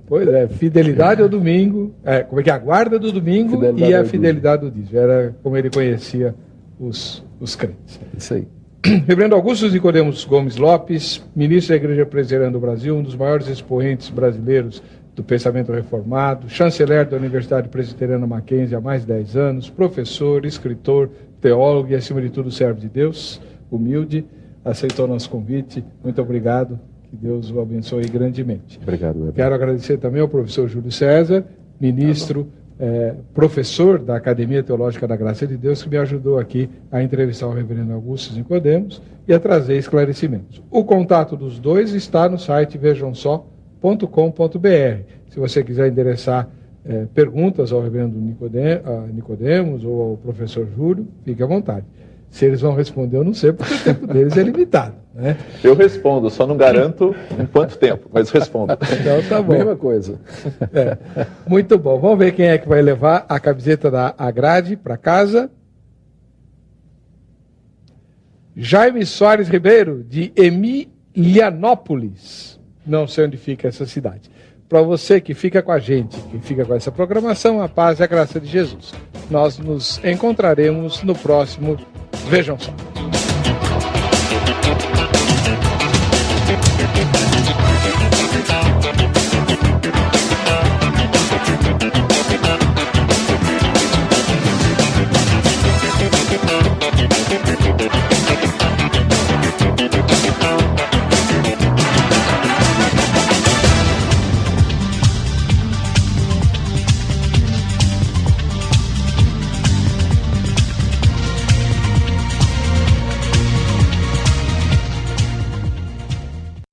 Pois é, fidelidade ao domingo, como é que é? A guarda do domingo e a fidelidade do dízimo. Era como ele conhecia os crentes. Isso aí. Reverendo Augusto Nicodemos Gomes Lopes, ministro da Igreja Presbiteriana do Brasil, um dos maiores expoentes brasileiros do pensamento reformado, chanceler da Universidade Presbiteriana Mackenzie há mais de 10 anos, professor, escritor, teólogo e, acima de tudo, servo de Deus, humilde, aceitou nosso convite. Muito obrigado, que Deus o abençoe grandemente. Obrigado, Weber. Quero agradecer também ao professor Júlio César, ministro, professor da Academia Teológica da Graça de Deus, que me ajudou aqui a entrevistar o reverendo Augusto Nicodemos e a trazer esclarecimentos. O contato dos dois está no site vejamsó.com.br. Se você quiser endereçar perguntas ao reverendo Nicodemos ou ao professor Júlio, fique à vontade. Se eles vão responder, eu não sei, porque o tempo deles é limitado, né? Eu respondo, só não garanto em quanto tempo, mas respondo. Então tá bom. Mesma coisa. Muito bom. Vamos ver quem é que vai levar a camiseta da Agrade para casa. Jaime Soares Ribeiro, de Emilianópolis. Não sei onde fica essa cidade. Para você que fica com a gente, que fica com essa programação, a paz e a graça de Jesus. Nós nos encontraremos no próximo Vejam Só.